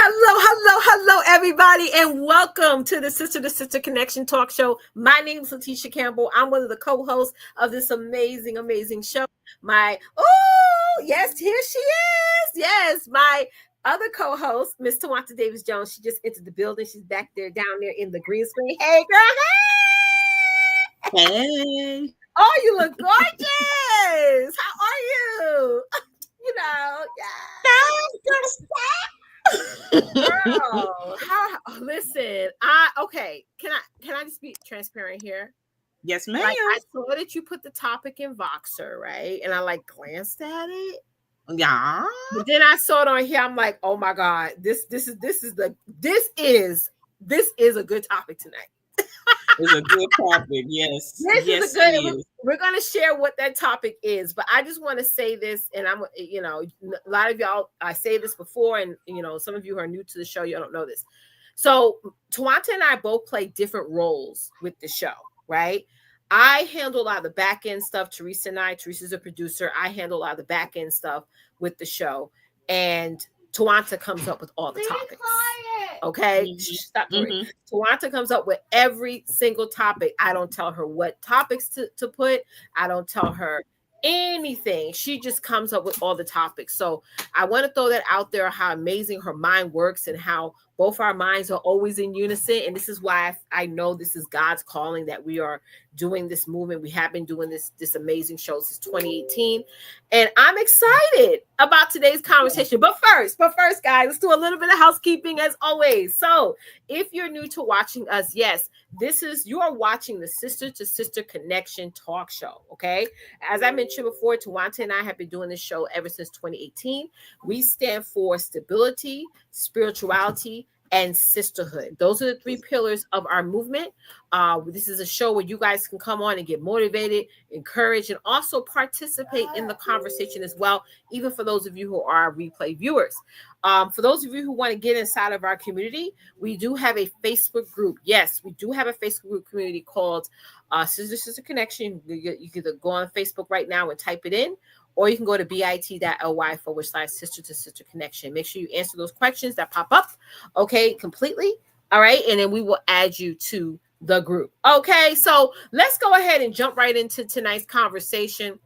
Hello, everybody, and welcome to the Sister to Sister Connection Talk Show. My name is Leticia Campbell. I'm one of the co-hosts of this amazing show. Yes, here she is. Yes, my other co-host, Miss Twonta Davis Jones. She just entered the building. She's back there, down there in the green screen. Hey, girl. Hey. Hey. Oh, you look gorgeous. How are you? Girl, listen, can I just be transparent here? Yes, ma'am. Like, I saw that you put the topic in Voxer, right? And I glanced at it. Yeah. But then I saw it on here. I'm like, oh my God, this is a good topic tonight. It's a good topic. Yes. We're going to share what that topic is, but I just want to say this, and a lot of y'all, I say this before, and some of you who are new to the show, you don't know this. So Twonta and I both play different roles with the show, right? I handle a lot of the back end stuff. Teresa's a producer. I handle a lot of the back end stuff with the show, and Twonta comes up with all the topics. Okay, stop worrying. Twonta comes up with every single topic. I don't tell her what topics to put. I don't tell her anything. She just comes up with all the topics. So I want to throw that out there, how amazing her mind works and how both our minds are always in unison. And this is why I know this is God's calling, that we are doing this movement. We have been doing this amazing show since 2018. And I'm excited about today's conversation. But first, guys, let's do a little bit of housekeeping as always. So if you're new to watching us, yes, you are watching the Sister to Sister Connection Talk Show. Okay. As I mentioned before, Twonta and I have been doing this show ever since 2018. We stand for stability, spirituality, and sisterhood. Those are the three pillars of our movement. This is a show where you guys can come on and get motivated, encouraged, and also participate in the conversation as well, even for those of you who are replay viewers. For those of you who want to get inside of our community, we do have a Facebook group. Yes, we do have a Facebook group community called Sister Sister Connection. You can go on Facebook right now and type it in, or you can go to bit.ly/Sister to Sister Connection. Make sure you answer those questions that pop up, okay, completely. All right, and then we will add you to the group. Okay, so let's go ahead and jump right into tonight's conversation.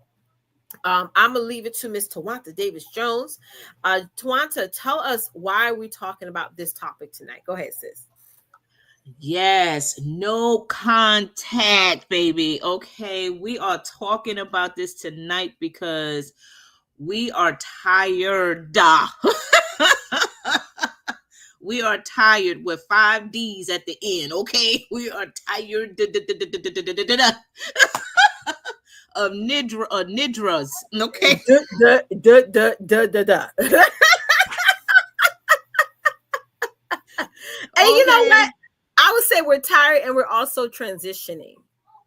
I'm gonna leave it to Miss Twonta Davis Jones. Twonta, tell us why we're talking about this topic tonight. Go ahead, sis. Yes, no contact, baby. Okay, we are talking about this tonight because we are tired. We are tired with 5 D's at the end. Okay, we are tired of nidras. Okay. And you know what? I would say we're tired, and we're also transitioning.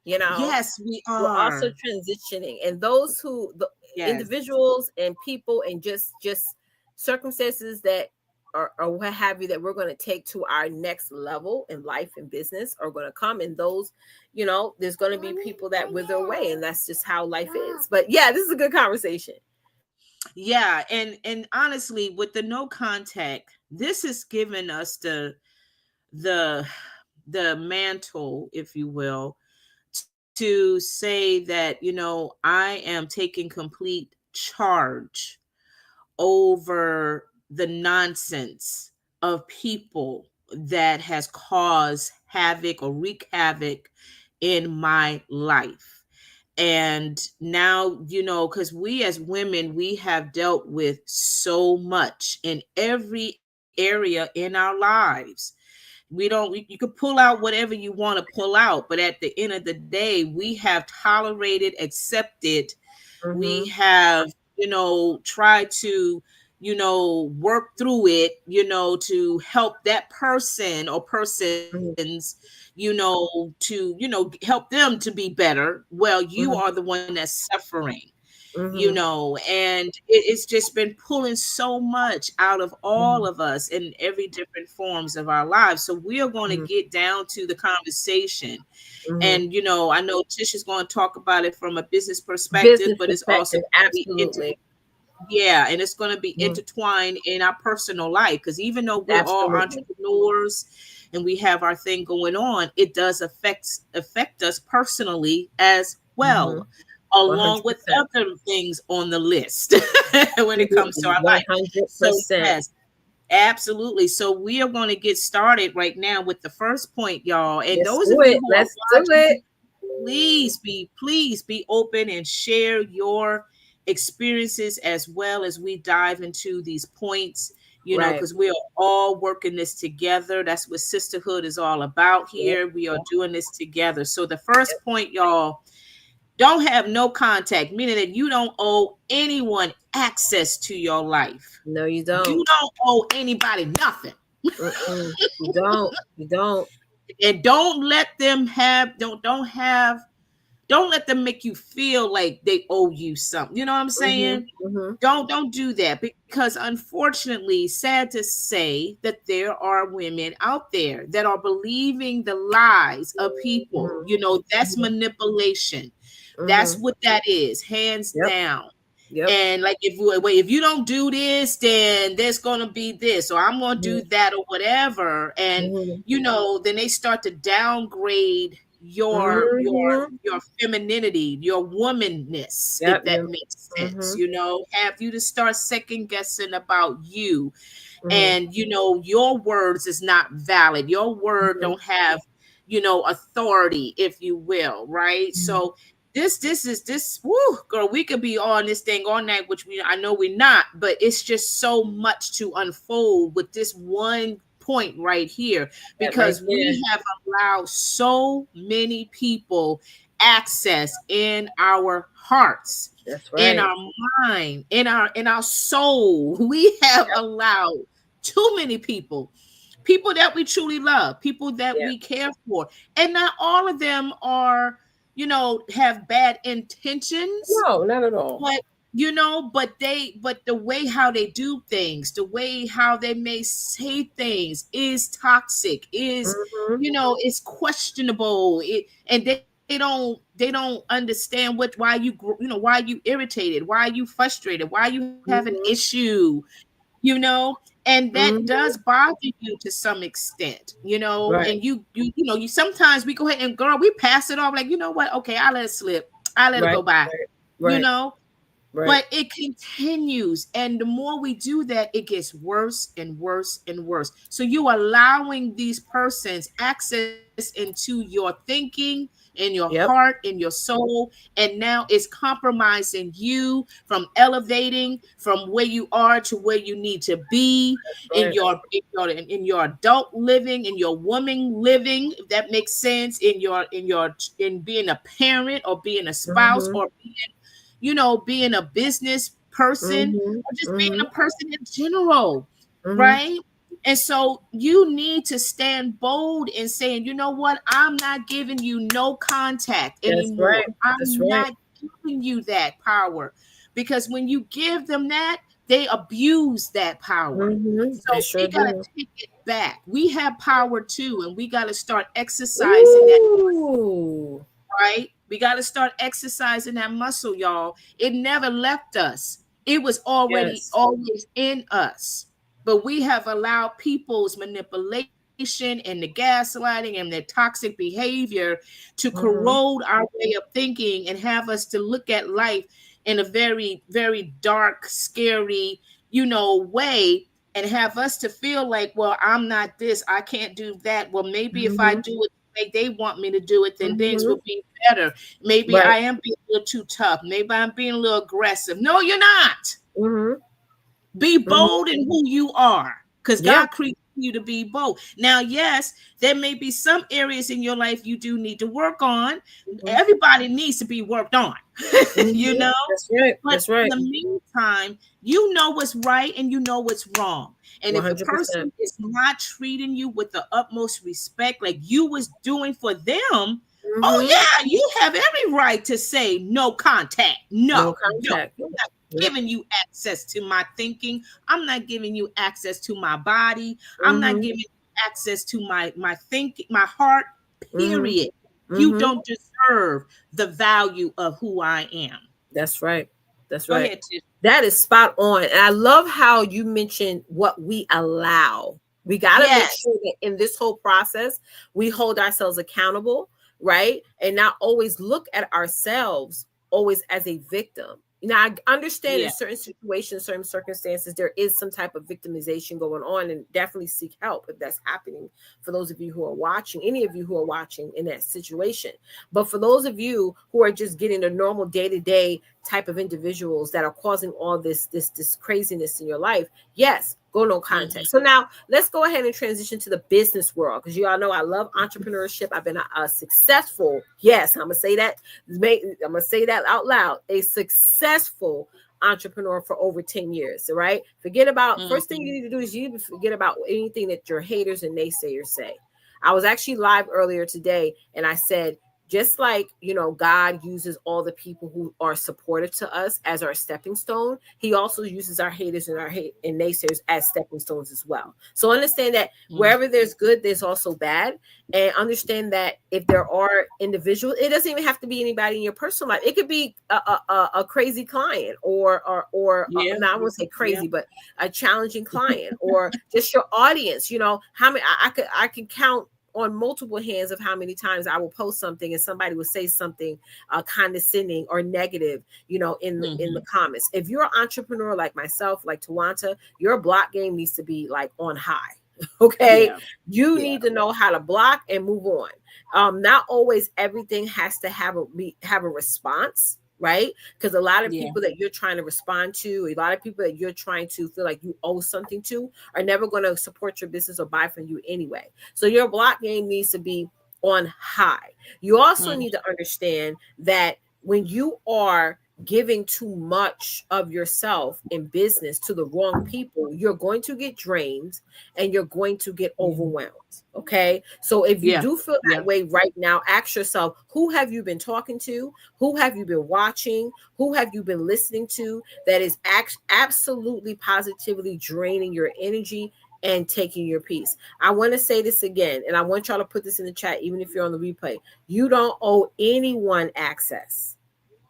Yes, we are. We're also transitioning, and those individuals and people and just circumstances that or what have you that we're going to take to our next level in life and business are going to come, and those, there's going to be people that wither away, and that's just how life is. But yeah, this is a good conversation. Yeah, and honestly, with the no contact, this has given us the mantle, if you will, to say that, I am taking complete charge over the nonsense of people that has caused havoc or wreak havoc in my life. And now, because we as women, we have dealt with so much in every area in our lives. You could pull out whatever you want to pull out, but at the end of the day, we have tolerated, accepted, we have, tried to, work through it, to help that person or persons, to, help them to be better. Well, you are the one that's suffering. And it's just been pulling so much out of all of us in every different forms of our lives. So we are going to get down to the conversation. And, I know Tisha's going to talk about it from a business perspective, but it's also absolutely. Yeah, and it's going to be Mhm. intertwined in our personal life, because even though we're all Absolutely. entrepreneurs and we have our thing going on, it does affect us personally as Mm-hmm. well, along with 100%. other things on the list when it comes to Absolutely. our life. So 100%. yes, absolutely. So we are going to get started right now with the first point, y'all. And Let's those of do you it. who are Let's do watching, it. please be open and share your experiences as well as we dive into these points, Right. because we are all working this together. That's what sisterhood is all about Yep. here. We are Yep. doing this together. So the first Yep. point, y'all, don't have no contact, meaning that you don't owe anyone access to your life. No, you You don't. don't owe anybody nothing. Mm-mm. You don't. You don't. And don't let them have don't let them make you feel like they owe you something. You know what I'm Mm-hmm. saying? Mm-hmm. Don't do that, because unfortunately, sad to say that there are women out there that are believing the lies of people. That's Mm-hmm. manipulation. That's Mm-hmm. what that is, hands Yep. down. Yep. And like, if you don't do this, then there's gonna be this, or I'm gonna do that, or whatever. And Mm-hmm. then they start to downgrade your your Mm-hmm. your femininity, your womanness, if Yep. that Yep. makes sense. Mm-hmm. Have you to start second guessing about you, Mm-hmm. and your words is not valid. Your word Mm-hmm. don't have authority, if you will, right? So this woo, girl, we could be on this thing all night, which I know we're not, but it's just so much to unfold with this one point right here, That right because there. we have allowed so many people access in our hearts, That's in right. our mind, in our soul. We have Yep. allowed too many people that we truly love, people that Yep. we care for. And not all of them are, have bad intentions, No, not at all. but but the way how they do things, the way how they may say things is toxic, Mm-hmm. is questionable. And they don't understand why why you irritated, why you frustrated, why you have an Mm-hmm. issue, you know and that Mm-hmm. does bother you to some extent, Right. and you sometimes we go ahead and, girl, we pass it off like, you know what, okay, I let it slip, I let it Right. go by, Right. you Right. know Right. but it continues, and the more we do that, it gets worse and worse and worse. So you allowing these persons access into your thinking, in your Yep. heart, in your soul, and now it's compromising you from elevating from where you are to where you need to be in Right. your adult living, in your woman living, if that makes sense, in being a parent, or being a spouse, Mm-hmm. or being a business person, Mm-hmm. or just being Mm-hmm. a person in general, Mm-hmm. right? And so you need to stand bold in saying, you know what, I'm not giving you no contact That's anymore. right. That's I'm right. not giving you that power, because when you give them that, they abuse that power. Mm-hmm. They So sure we got to do. take it back. We have power too, and we got to start exercising that, Ooh. right? We got to start exercising that muscle, y'all. It never left us. It was already Yes. always in us. But we have allowed people's manipulation and the gaslighting and their toxic behavior to Mm-hmm. corrode our way of thinking, and have us to look at life in a very, very dark, scary, way, and have us to feel like, well, I'm not this, I can't do that. Well, maybe if I Mm-hmm. do it the way they want me to do it, then things Mm-hmm. will be better. Maybe Right. I am being a little too tough. Maybe I'm being a little aggressive. No, you're not. Mm-hmm. Be Mm-hmm. bold in who you are, because Yeah. God created you to be bold. Now, yes, there may be some areas in your life you do need to work on. Mm-hmm. Everybody needs to be worked on, you Mm-hmm. know. That's right. But That's in right. the meantime, you know what's right and you know what's wrong. And if a 100%. person is not treating you with the utmost respect, like you was doing for them, oh Mm-hmm. yeah, you have every right to say no contact. No No, don't. contact. I'm not Yep. giving you access to my thinking. I'm not giving you access to my body. I'm not Mm-hmm. giving you access to my thinking, my heart. Mm-hmm. Period. You Mm-hmm. don't deserve the value of who I am. That's right. That's Go right. ahead, Tish. That is spot on. And I love how you mentioned what we allow. We got to make Yes. sure that in this whole process, we hold ourselves accountable, right? And not always look at ourselves always as a victim. Now, I understand in Yeah. certain situations, certain circumstances, there is some type of victimization going on, and definitely seek help if that's happening for those of you who are watching, any of you who are watching in that situation. But for those of you who are just getting a normal day-to-day type of individuals that are causing all this craziness in your life, yes, go no context. So now let's go ahead and transition to the business world, because you all know I love entrepreneurship. I've been a successful, yes, I'm gonna say that, I'm gonna say that out loud, a successful entrepreneur for over 10 years. All right, forget about, first thing you need to do is you need to forget about anything that your haters and naysayers say. I was actually live earlier today and I said, just like, God uses all the people who are supportive to us as our stepping stone, he also uses our haters and and naysayers as stepping stones as well. So understand that wherever there's good, there's also bad. And understand that if there are individuals, it doesn't even have to be anybody in your personal life. It could be a crazy client, or Yeah. now I won't say Yeah. crazy, but a challenging client, or just your audience. How many I can count on multiple hands of how many times I will post something and somebody will say something condescending or negative, in the comments. If you're an entrepreneur like myself, like Twonta, your block game needs to be like on high. Okay, Yeah. you Yeah. need to know how to block and move on. Not always everything has to have a response, right? Because a lot of Yeah. people that you're trying to respond to, a lot of people that you're trying to feel like you owe something to, are never going to support your business or buy from you anyway. So your block game needs to be on high. You also need to understand that when you are giving too much of yourself in business to the wrong people, you're going to get drained and you're going to get overwhelmed. Okay. So if you Yeah. do feel Yeah. that way right now, ask yourself, who have you been talking to? Who have you been watching? Who have you been listening to that is absolutely positively draining your energy and taking your peace? I want to say this again, and I want y'all to put this in the chat, even if you're on the replay. You don't owe anyone access.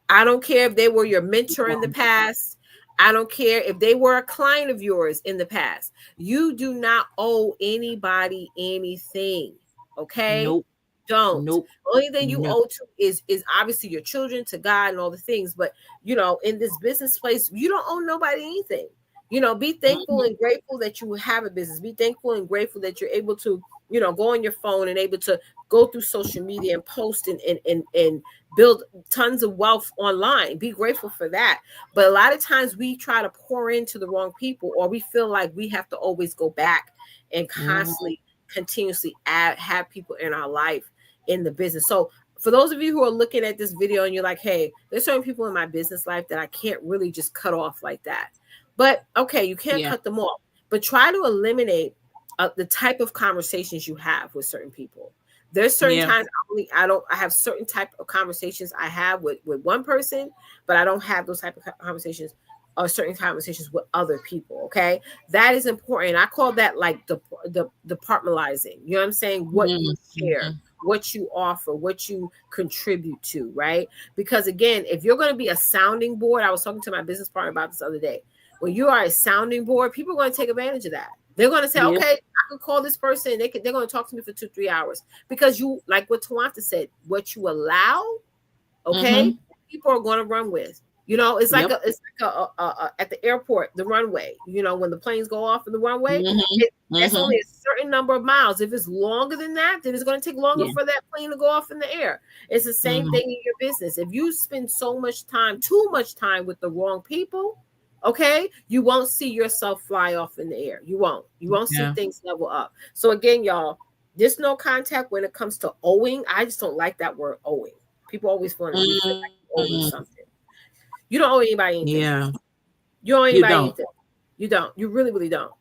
I don't care if they were your mentor in the past. I don't care if they were a client of yours in the past. You do not owe anybody anything. Okay? Nope. Don't. Nope. Only thing you No. owe to is obviously your children, to God, and all the things. But in this business place, you don't owe nobody anything. Be thankful and grateful that you have a business. Be thankful and grateful that you're able to, go on your phone and able to go through social media and post and build tons of wealth online. Be grateful for that. But a lot of times we try to pour into the wrong people, or we feel like we have to always go back and constantly, continuously have people in our life in the business. So for those of you who are looking at this video and you're like, hey, there's certain people in my business life that I can't really just cut off like that. But okay, you can't cut them off, but try to eliminate the type of conversations you have with certain people. There's certain times I have certain type of conversations I have with one person, but I don't have those type of conversations or certain conversations with other people. Okay, that is important. I call that like the departmentalizing. You know what I'm saying? What you share, what you offer, what you contribute to, right? Because again, if you're going to be a sounding board, I was talking to my business partner about this the other day. When you are a sounding board, people are going to take advantage of that. They're going to say, okay, I can call this person. They're going to talk to me for 2-3 hours, because you, like what Twonta said, what you allow, okay, people are going to run with. It's like at the airport, the runway. When the planes go off in the runway, it's only a certain number of miles. If it's longer than that, then it's going to take longer for that plane to go off in the air. It's the same thing in your business. If you spend too much time with the wrong people, okay, you won't see yourself fly off in the air. You won't see things level up. So again, y'all, there's no contact when it comes to owing. I just don't like that word owing. People always want to be feel like you owe me something. You don't owe anybody anything. Yeah. You don't owe You anybody don't. anything. You don't. You really, really don't.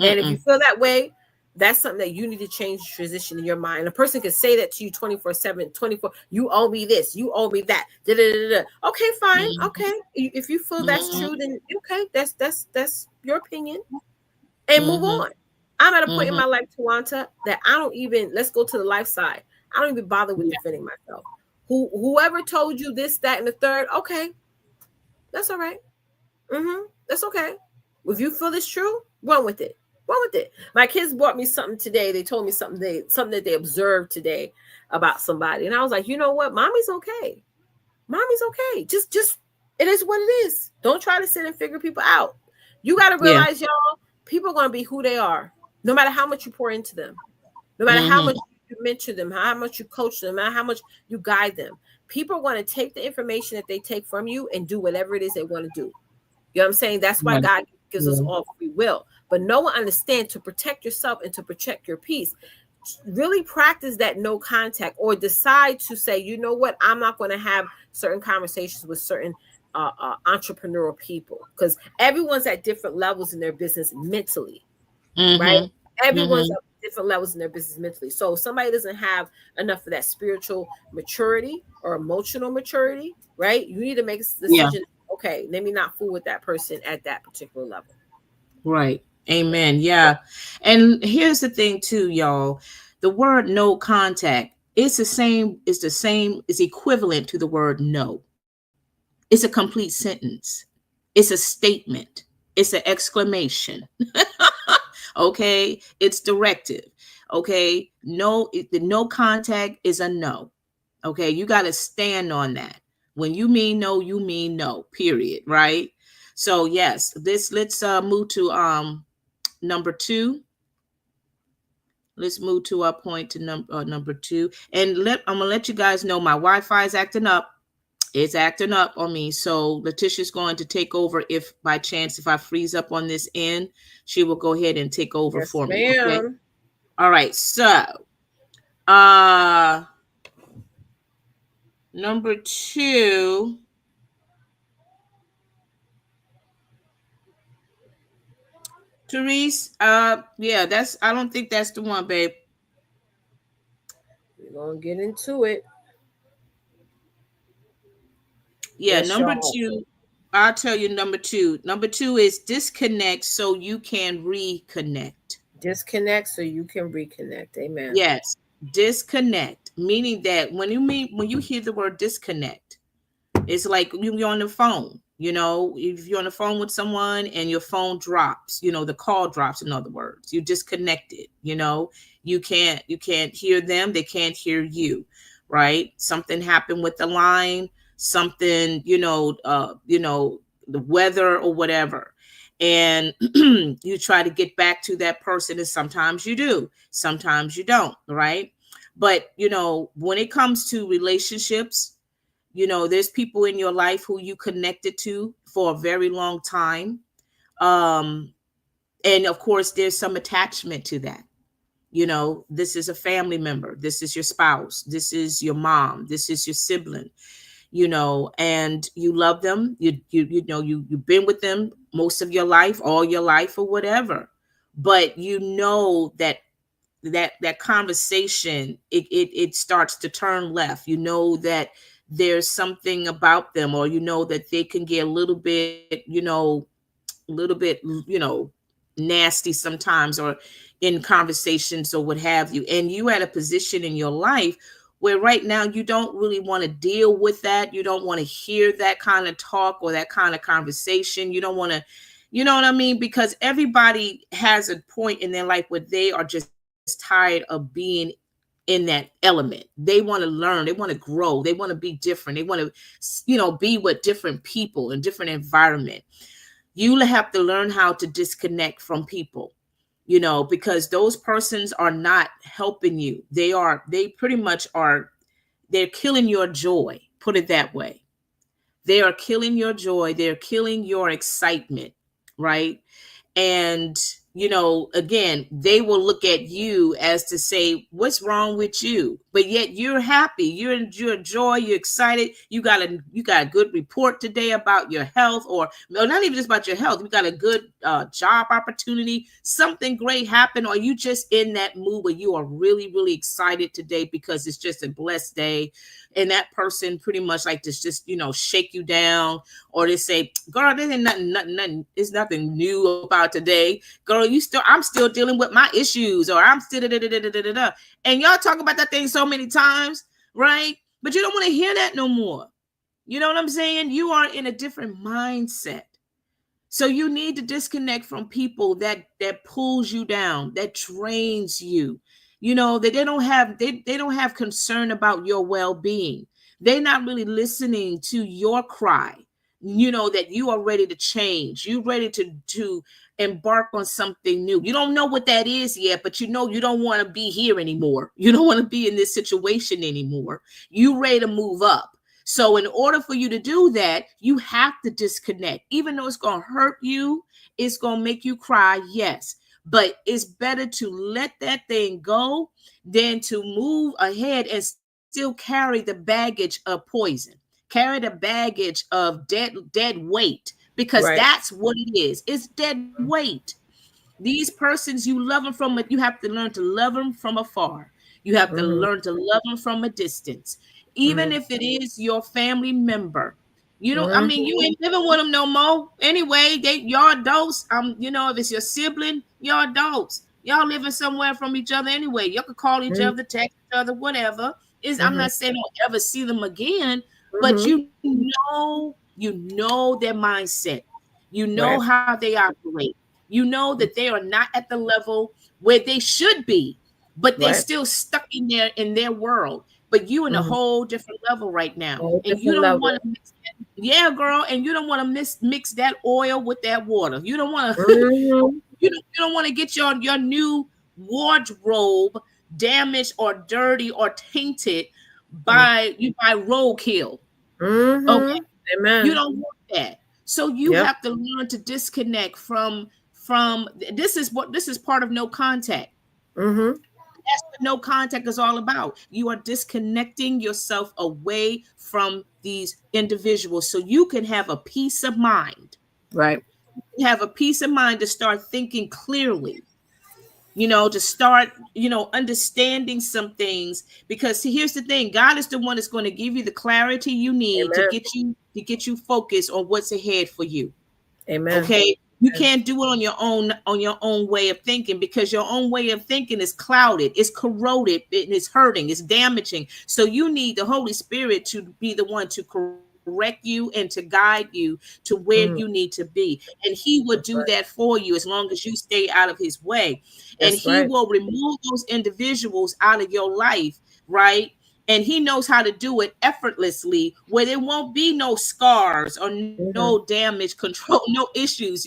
And if you feel that way, that's something that you need to change, transition in your mind. A person can say that to you 24/7, 24. You owe me this. You owe me that. Da, da, da, da. Okay, fine. Okay. If you feel that's true, then okay, that's your opinion. And move on. I'm at a point in my life, Twonta, that I don't even, let's go to the life side. I don't even bother with defending myself. Whoever told you this, that, and the third, okay, That's all right. That's okay. If you feel it's true, run with it. Run with it. My kids brought me something today. They told me something that they observed today about somebody, and I was like, you know what, mommy's okay. Mommy's okay. Just it is what it is. Don't try to sit and figure people out. You got to Yeah. realize, y'all, people are going to be who they are, no matter how much you pour into them, no matter how Mm-hmm. much you mentor them, how much you coach them, no matter how much you guide them. People are going to take the information that they take from you and do whatever it is they want to do. You know what I'm saying? That's why Right. God gives us Yeah. all free will. But no one understands, to protect yourself and to protect your peace, really practice that no contact, or decide to say, you know what, I'm not going to have certain conversations with certain entrepreneurial people, because everyone's at different levels in their business mentally, right? Mm-hmm. Everyone's Mm-hmm. at different levels in their business mentally. So if somebody doesn't have enough of that spiritual maturity or emotional maturity, right? You need to make a Yeah. decision. Okay, let me not fool with that person at that particular level. Right. Amen. Yeah. And here's the thing too, y'all. The word no contact, it's equivalent to the word no. It's a complete sentence. It's a statement. It's an exclamation. Okay? It's directive. Okay? No, the no contact is a no. Okay? You got to stand on that. When you mean no, you mean no. Period, right? So, yes, this let's move to number 2. Let's move to our point to number 2. And I'm going to let you guys know my Wi-Fi is acting up. It's acting up on me. So Letitia's going to take over. If by chance, if I freeze up on this end, she will go ahead and take over Yes, for me. Okay. ma'am. All right. So, uh, number 2, Therese. Yeah, I don't think that's the one, babe. We're gonna get into it. Yeah, Yes, number y'all. 2. I'll tell you number 2. Number 2 is disconnect so you can reconnect. Disconnect so you can reconnect. Amen. Yes, disconnect, meaning that when you hear the word disconnect, it's like you're on the phone. If you're on the phone with someone and your phone drops, the call drops. In other words, you disconnected. You can't hear them. They can't hear you. Right? Something happened with the line. Something, the weather or whatever, and you try to get back to that person, and sometimes you do, sometimes you don't. Right? But when it comes to relationships, there's people in your life who you connected to for a very long time, um and of course there's some attachment to that. This is a family member, this is your spouse, this is your mom, this is your sibling, and you love them. You've been with them most of your life, all your life, or whatever. But that conversation, it starts to turn left. That there's something about them, or that they can get a little bit nasty sometimes, or in conversations or what have you, and you at a position in your life where right now you don't really want to deal with that. You don't want to hear that kind of talk or that kind of conversation. You don't want to, you know what I mean? Because everybody has a point in their life where they are just tired of being in that element. They want to learn, they want to grow, they want to be different, they want to be with different people in different environment. You have to learn how to disconnect from people, because those persons are not helping you. They pretty much are, they're killing your joy, put it that way. They are killing your joy, they're killing your excitement, right? And again, they will look at you as to say, what's wrong with you? But yet you're happy, you're joy, you're excited, you got a good report today about your health, or not even just about your health, you got a good job opportunity, something great happened, or you just in that mood where you are really, really excited today because it's just a blessed day. And that person pretty much like to just shake you down, or they say, girl, there ain't nothing, there's nothing new about today. Girl, I'm still dealing with my issues, or I'm still da, da, da, da, da, da. And y'all talk about that thing so many times, right? But you don't want to hear that no more. You know what I'm saying? You are in a different mindset. So you need to disconnect from people that pulls you down, that drains you. You know, that they don't have concern about your well-being. They're not really listening to your cry. You know that you are ready to change. You're ready to embark on something new. You don't know what that is yet, but you know you don't want to be here anymore. You don't want to be in this situation anymore. You ready to move up. So in order for you to do that, you have to disconnect. Even though it's going to hurt you, it's going to make you cry, yes. But it's better to let that thing go than to move ahead and still carry the baggage of poison. Carry the baggage of dead weight, because Right. that's what it is. It's dead weight. These persons, you love them from it. You have to learn to love them from afar. You have to Mm-hmm. learn to love them from a distance, even Mm-hmm. if it is your family member. You don't. I mean, you Mm-hmm. ain't living with them no more. Anyway, y'all adults. You know, if it's your sibling, y'all adults. Y'all living somewhere from each other anyway. You could call each other, text each other, whatever. I'm Mm-hmm. not saying don't ever see them again, but Mm-hmm. you know their mindset. You know Right. how they operate. You know that they are not at the level where they should be, but they're Right. still stuck in their world. But you in a Mm-hmm. whole different level right now, All and you different don't want level. to mix that, yeah, girl, and you don't want to mix that oil with that water. You don't want to Mm-hmm. you don't want to get your new wardrobe damaged or dirty or tainted by roadkill. Okay, Mm-hmm. you Amen. don't want that. So you Yep. have to learn to disconnect from this is part of no contact. Mm-hmm. That's what no contact is all about. You are disconnecting yourself away from these individuals so you can have a peace of mind. Right. Have a peace of mind to start thinking clearly, to start, understanding some things. Because see, here's the thing, God is the one that's going to give you the clarity you need to Amen. get you focused on what's ahead for you. Amen. Okay, you can't do it on your own way of thinking, because your own way of thinking is clouded, it's corroded, it's hurting, it's damaging. So you need the Holy Spirit to be the one to correct you and to guide you to where you need Mm, to be, and he will do that's that right. for you as long as you stay out of his way. And That's he right. will remove those individuals out of your life, right? And he knows how to do it effortlessly, where there won't be no scars or no Mm-hmm. damage control, no issues.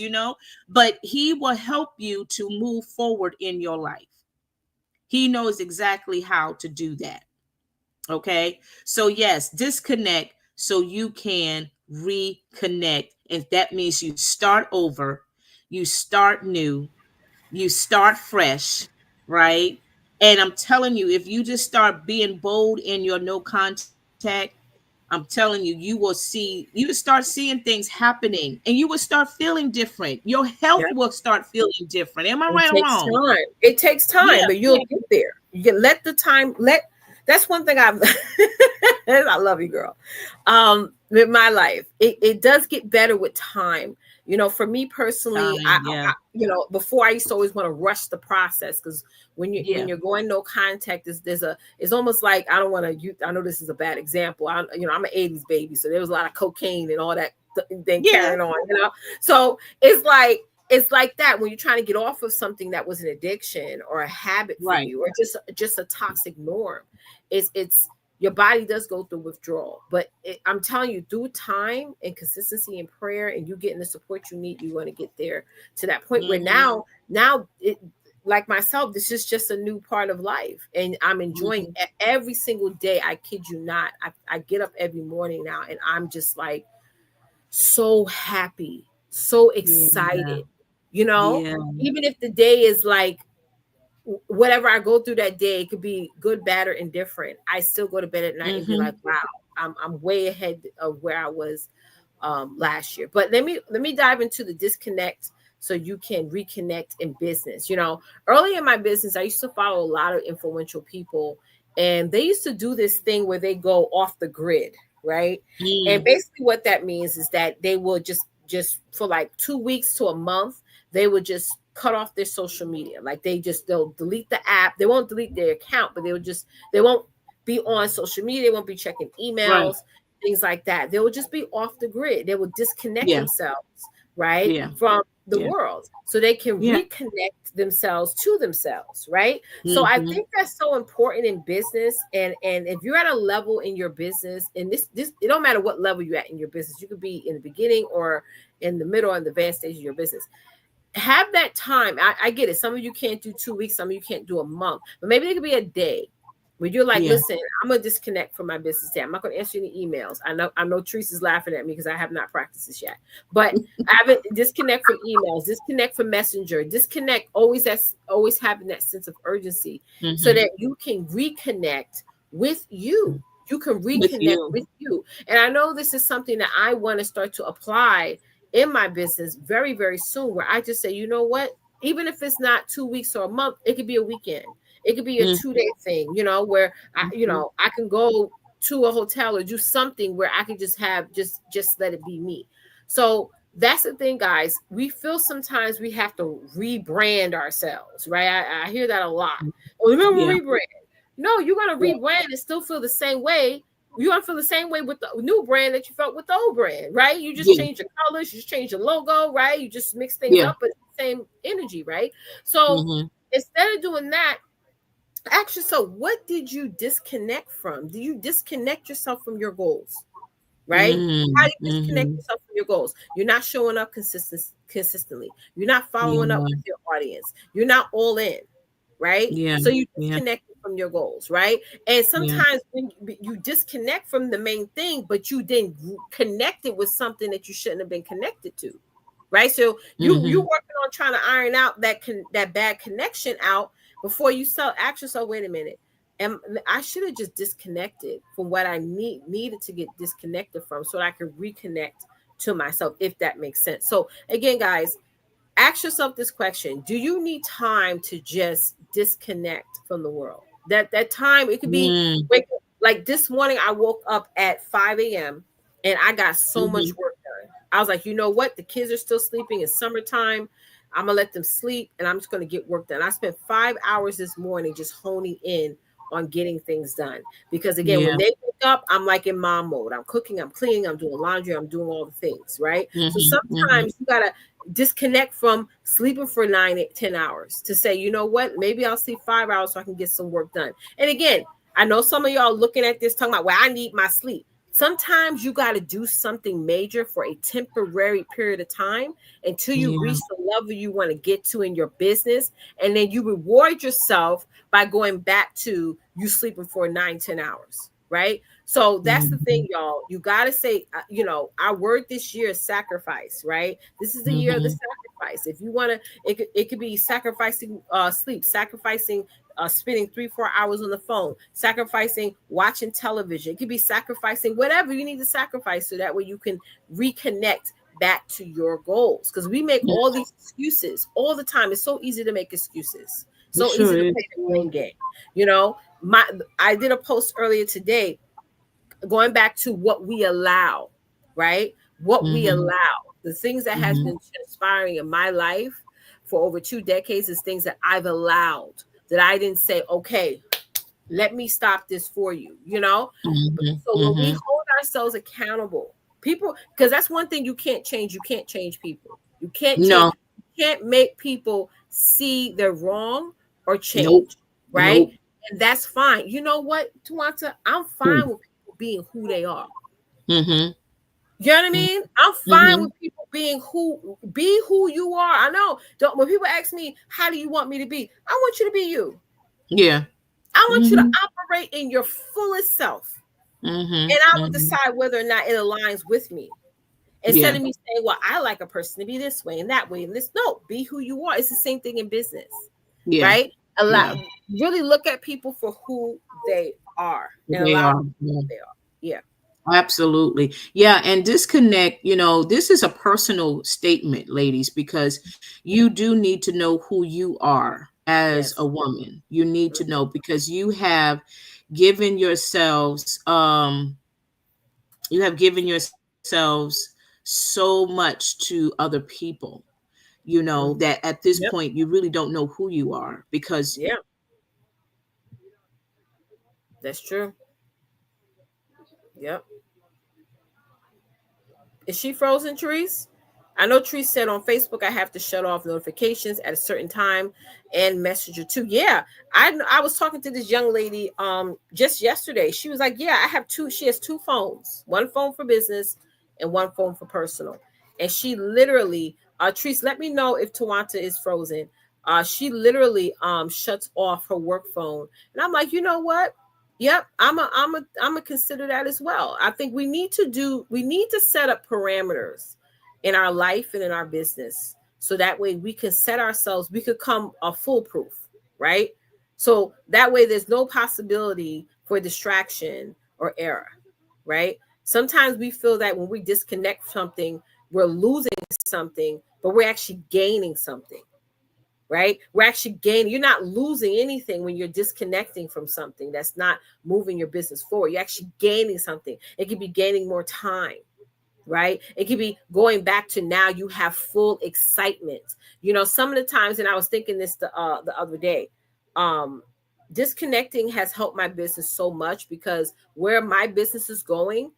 But he will help you to move forward in your life. He knows exactly how to do that. Okay, so yes, disconnect so you can reconnect, and that means you start over, you start new, you start fresh, right? And I'm telling you, if you just start being bold in your no contact, I'm telling you, you will start seeing things happening, and you will start feeling different. Your health Yeah. will start feeling different. Am I It right or takes wrong? time. It takes time, Yeah, but you'll yeah, get there. You can let the time let that's one thing I've I love you, girl. With my life, it does get better with time. For me personally, time. Yeah, before I used to always want to rush the process, because when yeah, you're going no contact, it's almost like, I don't want to. I know this is a bad example. I'm an '80s baby, so there was a lot of cocaine and all that thing yeah. carrying on. So it's like that when you're trying to get off of something that was an addiction or a habit for Right. you, or just a toxic norm. It's your body does go through withdrawal, but I'm telling you, through time and consistency and prayer, and you getting the support you need, you're going to get there to that point where Hmm. now it, like myself, this is just a new part of life, and I'm enjoying Hmm. every single day. I kid you not. I get up every morning now, and I'm just like so happy, so Yeah, excited, yeah. even if the day is like whatever I go through that day, it could be good, bad, or indifferent. I still go to bed at night and be like, Hmm. wow, I'm way ahead of where I was last year. But let me dive into the disconnect so you can reconnect in business. Early in my business, I used to follow a lot of influential people, and they used to do this thing where they go off the grid, right? And Mm. basically what that means is that they will just for like 2 weeks to a month, they would just cut off their social media. Like they'll delete the app. They won't delete their account, but they won't be on social media. They won't be checking Right. emails. things like that. They will just be off the grid. They will disconnect Yeah. themselves, right, Yeah. from the Yeah. world so they can Yeah. reconnect themselves to themselves, right? So I Mm-hmm. think that's so important in business. And if you're at a level in your business, and this it don't matter what level you're at in your business, you could be in the beginning or in the middle or in the advanced stage of your business, have that time. I get it. Some of you can't do 2 weeks, some of you can't do a month, but maybe it could be a day where you're like, Yeah. listen, I'm gonna disconnect from my business day. I'm not gonna answer any emails. I know Teresa's laughing at me because I have not practiced this yet. But I haven't disconnect from emails, disconnect from messenger, disconnect, always having that sense of urgency so Mm-hmm. that you can reconnect with you. You can With reconnect you. with you. And I know this is something that I want to start to apply in my business very, very soon, where I just say, you know what? Even if it's not 2 weeks or a month, it could be a weekend. It could be a Mm-hmm. 2 day thing, where Mm-hmm. I can go to a hotel or do something where I can just have just let it be me. So that's the thing, guys. We feel sometimes we have to rebrand ourselves, right? I hear that a lot. Oh, remember Yeah. rebrand. No, you're gonna Yeah. rebrand and still feel the same way. You're gonna feel the same way with the new brand that you felt with the old brand, right? You just Yeah. change your colors, you just change your logo, right? You just mix things Yeah. up, but it's the same energy, right? So Mm-hmm. instead of doing that, ask yourself, what did you disconnect from? Do you disconnect yourself from your goals? Right? How do you disconnect Mm-hmm. yourself from your goals? You're not showing up consistently. You're not following up Yeah. with your audience. You're not all in, right? Yeah. So you Yeah. disconnect from your goals, right? And Yeah. sometimes when you disconnect from the main thing, but you then connect it with something that you shouldn't have been connected to, right? So you Mm-hmm. working on trying to iron out that bad connection out before you ask yourself, wait a minute, and I should have just disconnected from what I needed to get disconnected from so that I could reconnect to myself, if that makes sense. So again, guys, ask yourself this question: do you need time to just disconnect from the world? That time, it could be Mm-hmm. like this morning I woke up at 5 a.m. and I got so much work done. I was like, you know what, the kids are still sleeping, it's summertime, I'm gonna let them sleep and I'm just gonna get work done. I spent 5 hours this morning just honing in on getting things done, because again, when Yeah. they wake up, I'm like in mom mode. I'm cooking, I'm cleaning, I'm doing laundry, I'm doing all the things, right? So Mm-hmm. Mm-hmm. sometimes you gotta disconnect from sleeping for 9 10 hours to say, you know what, maybe I'll sleep 5 hours so I can get some work done. And again, I know some of y'all looking at this talking about, well, I need my sleep. Sometimes you got to do something major for a temporary period of time until you Yeah. reach the level you want to get to in your business, and then you reward yourself by going back to you sleeping for 9 10 hours, right? So that's the Mm-hmm. thing, y'all. You got to say, our word this year is sacrifice, right? This is the year of the Mm-hmm. sacrifice. If you want to, it could be sacrificing sleep, sacrificing spending 3 4 hours on the phone, sacrificing watching television. It could be sacrificing whatever you need to sacrifice so that way you can reconnect back to your goals. Because we make all these excuses all the time. It's so easy to make excuses, It so easy sure to is. play the blame game. You know, my I did a post earlier today going back to what we allow, right? What we Mm-hmm. allow, the things that has Mm-hmm. been transpiring in my life for over 2 decades is things that I've allowed, that I didn't say, okay, let me stop this for you, you know? Mm-hmm. So when we Mm-hmm. hold ourselves accountable, people, because that's one thing you can't change. You can't change people. You can't change, No. you can't make people see they're wrong or Nope. change, right? Nope. And that's fine. You know what, Twanta? I'm fine with people being who they are. Mm-hmm. You know what I mean? I'm fine Mm-hmm. with people being be who you are. I know. Don't, when people ask me, how do you want me to be? I want you to be you. Yeah. I want you to Mm-hmm. operate in your fullest self. Mm-hmm. And I will Mm-hmm. decide whether or not it aligns with me. Instead Yeah. of me saying, well, I like a person to be this way and that way and this. No, be who you are. It's the same thing in business, Yeah. right? Yeah. Really look at people for who they are and They allow are. them to be Yeah. who they are. Yeah. Absolutely. Yeah. And disconnect, this is a personal statement, ladies, because you do need to know who you are as a Yes. woman. You need to Mhm. know because given yourselves, you have given yourselves so much to other people, Mhm. that at this Yep. point you really don't know who you are because Yeah. That's true. Yep. Is she frozen, Therese? I know Therese said on Facebook I have to shut off notifications at a certain time and Messenger too. Yeah, I was talking to this young lady just yesterday. She was like, "Yeah, I have two." She has two phones, one phone for business and one phone for personal. And she literally, Therese, let me know if Twonta is frozen. She literally shuts off her work phone, and I'm like, you know what? Yep, I'm a consider that as well. I think we need to set up parameters in our life and in our business so that way we can set ourselves, we could come a foolproof, right? So that way there's no possibility for distraction or error, right? Sometimes we feel that when we disconnect something, we're losing something, but we're actually gaining something, right? We're actually gaining. You're not losing anything when you're disconnecting from something that's not moving your business forward. You're actually gaining something. It could be gaining more time, right? It could be going back to now you have full excitement. You know, some of the times, and I was thinking this the other day, um, disconnecting has helped my business so much because where my business is going,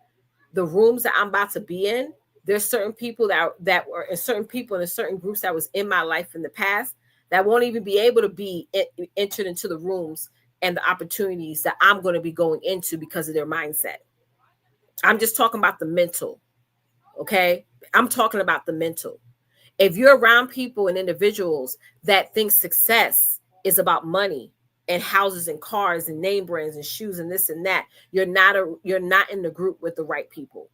the rooms that I'm about to be in, there's certain people that were and certain people in certain groups that was in my life in the past that won't even be able to be entered into the rooms and the opportunities that I'm going to be going into because of their mindset. I'm just talking about the mental, okay? I'm talking about the mental. If you're around people and individuals that think success is about money and houses and cars and name brands and shoes and this and that, you're not in the group with the right people.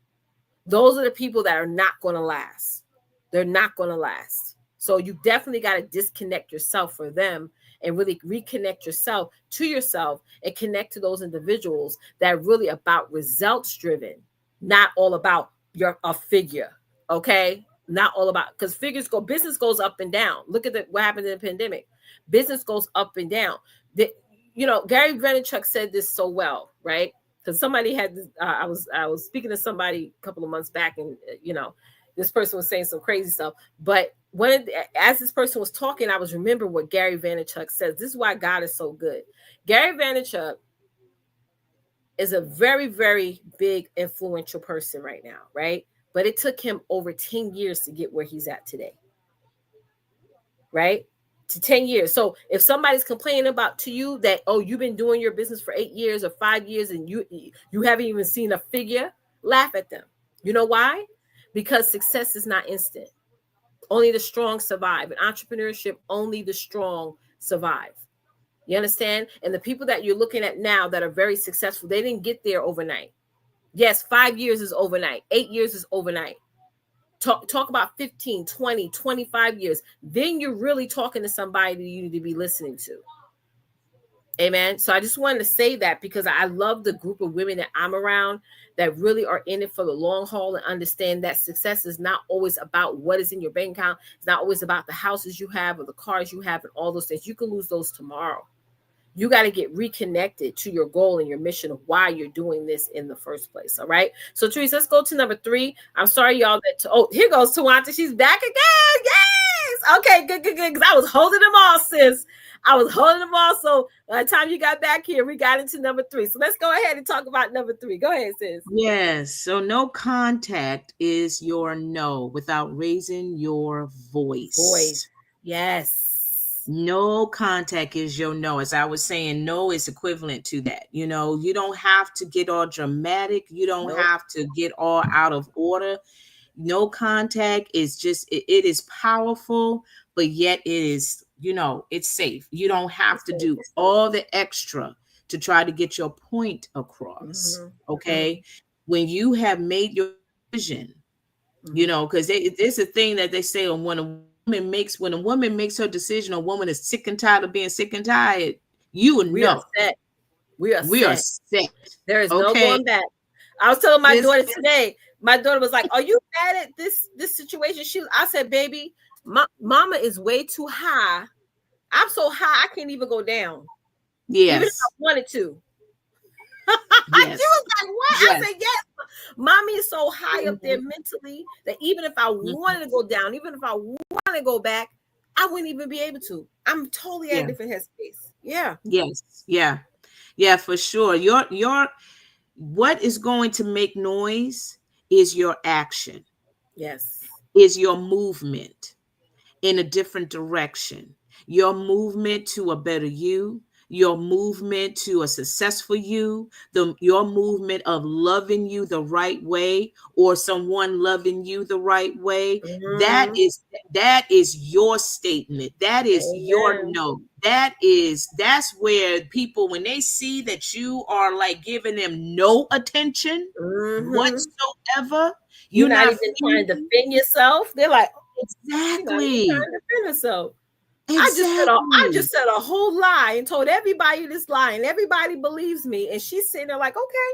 Those are the people that are not going to last. They're not going to last. So you definitely got to disconnect yourself for them and really reconnect yourself to yourself and connect to those individuals that are really about results driven, not all about your a figure. Okay. Not all about, because figures go, business goes up and down. Look at what happened in the pandemic. Business goes up and down. The, Gary Vaynerchuk said this so well, right? Because somebody had I was speaking to somebody a couple of months back, and this person was saying some crazy stuff. But as this person was talking, I was remember what Gary Vaynerchuk says. This is why God is so good. Gary Vaynerchuk is a very, very big influential person right now, right? But it took him over 10 years to get where he's at today, right? To 10 years. So if somebody's complaining about to you that, oh, you've been doing your business for 8 years or 5 years and you haven't even seen a figure, laugh at them. You know why? Because success is not instant. Only the strong survive. In entrepreneurship, only the strong survive. You understand? And the people that you're looking at now that are very successful, they didn't get there overnight. Yes, 5 years is overnight. 8 years is overnight. Talk about 15, 20, 25 years. Then you're really talking to somebody that you need to be listening to. Amen. So I just wanted to say that because I love the group of women that I'm around that really are in it for the long haul and understand that success is not always about what is in your bank account. It's not always about the houses you have or the cars you have and all those things. You can lose those tomorrow. You got to get reconnected to your goal and your mission of why you're doing this in the first place. All right. So, Therese, let's go to number 3. I'm sorry, y'all. Here goes Twonta. She's back again. Yes. Okay. Good. Because I was holding them all, sis. I was holding them all. So, by the time you got back here, we got into number 3. So, let's go ahead and talk about number 3. Go ahead, sis. Yes. So, no contact is your no without raising your voice. Yes. No contact is your no. As I was saying, no is equivalent to that. You don't have to get all dramatic. You don't have to get all out of order. No contact is just, it is powerful, but yet it is, it's safe. You don't have to do all the extra to try to get your point across. Mm-hmm. Okay. Mm-hmm. When you have made your decision, because it's a thing that they say when a woman makes her decision, a woman is sick and tired of being sick and tired, you will know. We are set. There is no going back. I was telling my daughter today, my daughter was like, are you mad at this situation? I said, baby, mama is way too high. I'm so high, I can't even go down. Yes. Even if I wanted to. Yes. She was like, what? Yes. I said, yes. Mommy is so high up there mentally that even if I wanted to go down, even if I want to go back, I wouldn't even be able to. I'm totally at a different headspace. Yeah. Yes. Yeah. Yeah, for sure. Your what is going to make noise is your action. Yes. is your movement in a different direction. Your movement to a better you, your movement to a successful you, your movement of loving you the right way, or someone loving you the right way. Mm-hmm. That is your statement. That is your Amen. note. That's where people, when they see that you are like giving them no attention Mm-hmm. whatsoever, You're you're not not even trying to feeling. defend yourself. They're like, you're not even Exactly. trying to defend yourself. I Exactly. just said a whole lie and told everybody this lie, and everybody believes me. And she's sitting there like, okay,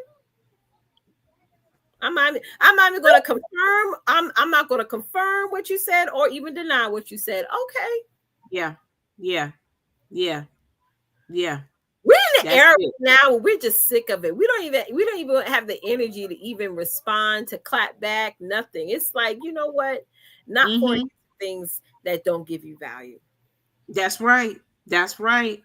I'm not even gonna confirm. I'm not gonna confirm what you said or even deny what you said. Okay. Yeah. Yeah. Yeah. Yeah. We're in the That's era it. now where we're just sick of it. We don't even have the energy to even respond, to clap back, nothing. It's like, you know what? Not pouring Mm-hmm. things that don't give you value. That's right. That's right.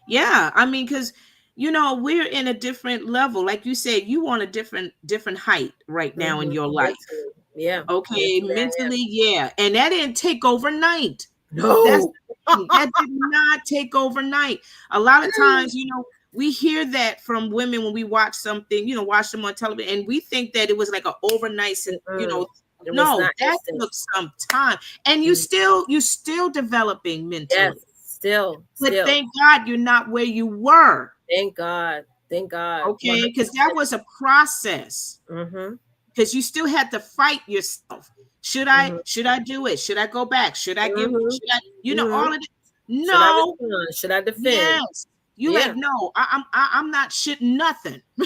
Yeah. I mean, because we're in a different level. Like you said, you want a different height right now in Mhm. your life. Mentally. Yeah. Okay, Mentally I am. mentally, yeah. And that didn't take overnight. That's No. the thing. That did not take overnight. A lot of times, we hear that from women when we watch something, watch them on television, and we think that it was like an overnight, Mm-mm. It was no, not that instant. took some time. And Mm. you're still developing Yes, mentally. still, But still. thank God you're not where you were. Thank God. Thank God. Okay, because that 100%. was a process. Mm-hmm. Because you still had to fight yourself. Mm-hmm. Should I do it? Should I go back? Mm-hmm. Should I, Mm-hmm. all of it? Should I No. respond? Should I defend? Yes. You Yeah. like, no, I'm not shitting nothing. I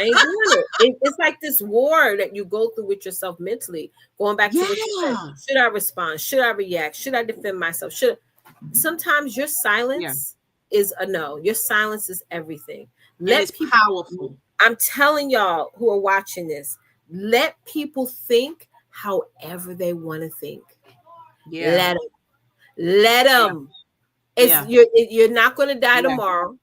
ain't doing it's like this war that you go through with yourself mentally. Going back to what you said, Yeah. should I respond? Should I react? Should I defend myself? Sometimes your Yeah. silence is a no. Your silence is everything. And Let it's people. powerful. I'm telling y'all who are watching this. Let people think however they want to think. Yeah. Let them. Let Yeah. them. It's Yeah. you're not going to die Yeah. tomorrow.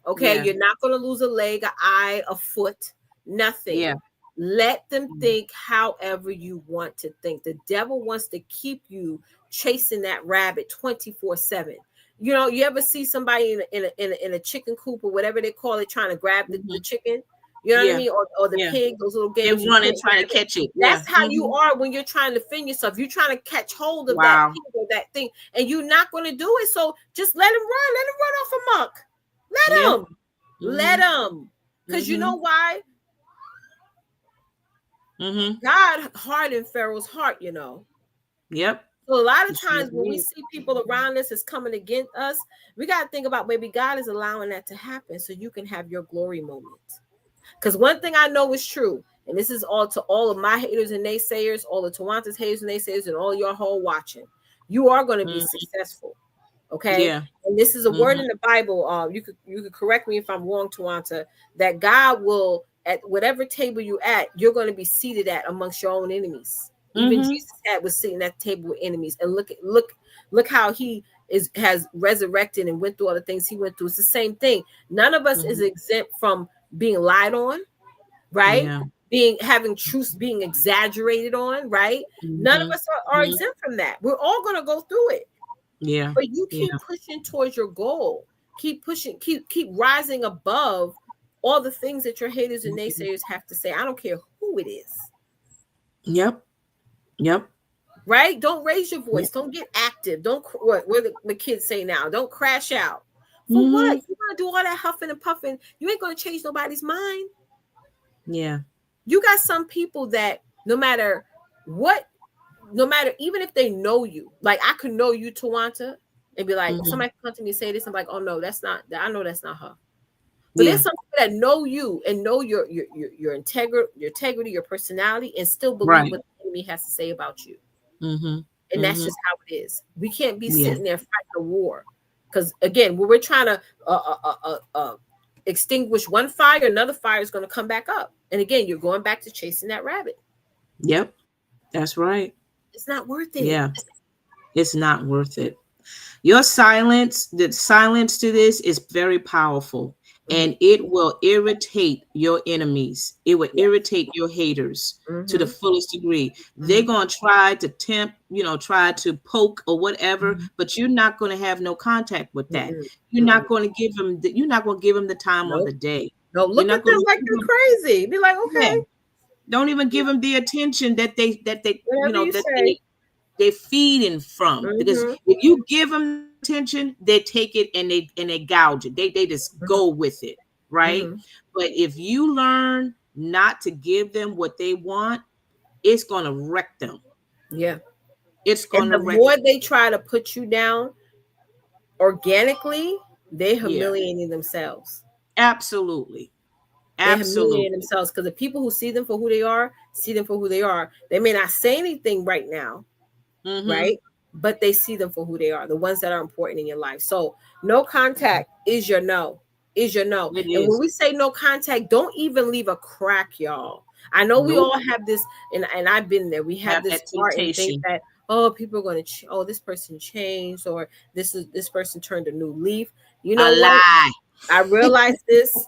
Okay, Yeah. you're not going to lose a leg, an eye, a foot, nothing. Yeah. Let them think however you want to think. The devil wants to keep you chasing that rabbit 24/7. You ever see somebody in a chicken coop or whatever they call it, trying to grab the Mhm. chicken? You know what I Yeah. mean? Or the Yeah. pig, those little They're games you running, can't trying to grab it. catch it. Yeah. That's how you Mhm. are when you're trying to defend yourself. You're trying to catch hold of that Wow. pig or that thing, and you're not going to do it. So just let him run. Let him run off amok. Let Yep. him. Let Mhm. them. Because you know Mhm. why? Mhm. God hardened Pharaoh's heart, Yep. So a lot You of sure times when we did. see people around us is coming against us, we got to think about maybe God is allowing that to happen so you can have your glory moment. Because one thing I know is true, and this is all to all of my haters and naysayers, all the Twanta's haters and naysayers, and all your whole watching. You are going to be Mhm. successful. Okay. Yeah. And this is a word Mhm. in the Bible. You could correct me if I'm wrong, Twanta, that God will, at whatever table you at, you're going to be seated at amongst your own enemies. Even Mhm. Jesus was sitting at the table with enemies. And look how he has resurrected and went through all the things he went through. It's the same thing. None of us is Mhm. exempt from being lied on, right? Yeah. Having truths being exaggerated on, right? None of Mhm. us are Mhm. exempt from that. We're all going to go through it. Yeah. But you Yeah. keep pushing towards your goal. Keep pushing, keep rising above all the things that your haters and Mhm. naysayers have to say. I don't care who it is. Yep. Yep. Right? Don't raise your Yep. voice. Don't get active. Don't what the kids say now. Don't crash out. For what? Mhm. You want to do all that huffing and puffing? You ain't gonna change nobody's mind. Yeah. You got some people that no matter what, no matter even if they know you, like I could know you, Twanta, and be like, Mhm. somebody come to me and say this, I'm like, oh no, that's not. I know that's not her. But Yeah. there's some people that know you and know your integrity, your personality, and still believe Right. what the enemy has to say about you. Mhm. And that's Mhm. just how it is. We can't be Yeah. sitting there fighting a war, because again, when we're trying to extinguish one fire, another fire is going to come back up. And again, you're going back to chasing that rabbit. Yep. That's right. It's not worth it. Yeah. It's not worth it. The silence to this is very powerful. and it will irritate your enemies. It will Yeah. irritate your haters to the Mm-hmm. fullest degree. They're going to try to tempt, try to poke or whatever, but you're not going to have no contact with that. Mm-mm. You're Mm-mm. not going to give them you're not going to give them the time of Nope. the day. No, You're look not at going them to like give they're them, crazy. Be like, yeah. okay, Don't even give them the attention that whatever you that say. they're feeding from, because Mm-hmm. if you give them the attention, they take it and they gouge it. They just go with it, right? Mm-hmm. But if you learn not to give them what they want, it's gonna wreck them. Yeah. It's And gonna the wreck more them. they try to put you down organically, they're Yeah, humiliating themselves. absolutely, They're humiliating absolutely. themselves because the people who see them for who they are, see them for who they are. They may not say anything right now, Mm-hmm. right? But they see them for who they are, the ones that are important in your life. So no contact is your no, is your no. It And when is. we say no contact, don't even leave a crack, y'all. I know we Nope. all have this, and I've been there. We have Have this that part and think temptation. that, oh, people are going to, oh, this person changed, or this person turned a new leaf. You A know what? lie. I realized this.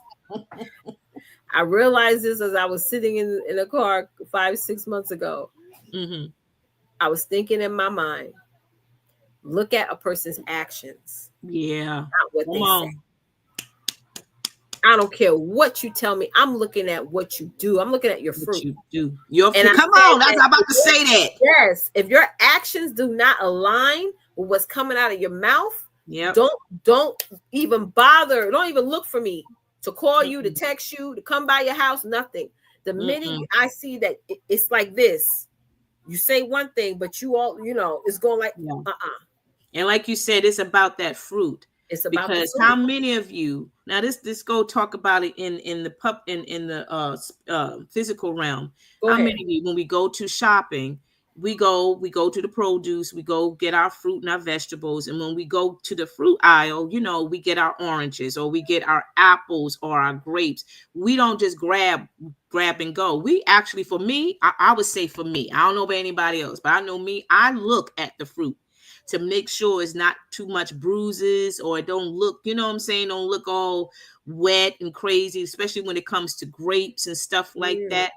I realized this as I was sitting in a car 5, 6 months ago. Mm-hmm. I was thinking in my mind, look at a person's actions, Yeah. not what Come they say. on. I don't care what you tell me. I'm looking at what you do. I'm looking at your What fruit. you do. Your And I come said on. That's that I'm about to say that. yes, if your actions do not align with what's coming out of your mouth, Yep. don't even bother. Don't even look for me to call you, to Mm-mm. text you, to come by your house. Nothing. The minute Mm-mm. I see that it's like this, you say one thing, but you all, it's going like, Yeah. uh-uh. And like you said, it's about that fruit. It's about the Because how fruit. many of you now this go talk about it in the physical realm. Go How ahead. many of you, when we go to shopping, we go to the produce, we go get our fruit and our vegetables, and when we go to the fruit aisle, we get our oranges or we get our apples or our grapes. We don't just grab and go. We actually, for me, I would say, for me, I don't know about anybody else, but I know me, I look at the fruit to make sure it's not too much bruises, or it don't look, what I'm saying, don't look all wet and crazy, especially when it comes to grapes and stuff like Yeah. that.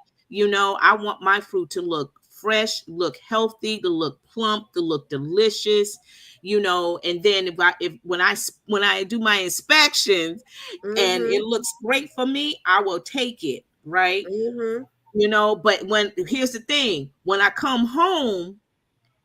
I want my fruit to look fresh, look healthy, to look plump, to look delicious, and then if when I do my inspections and Mm-hmm. it looks great for me, I will take it, right? Mm-hmm. But here's the thing, when I come home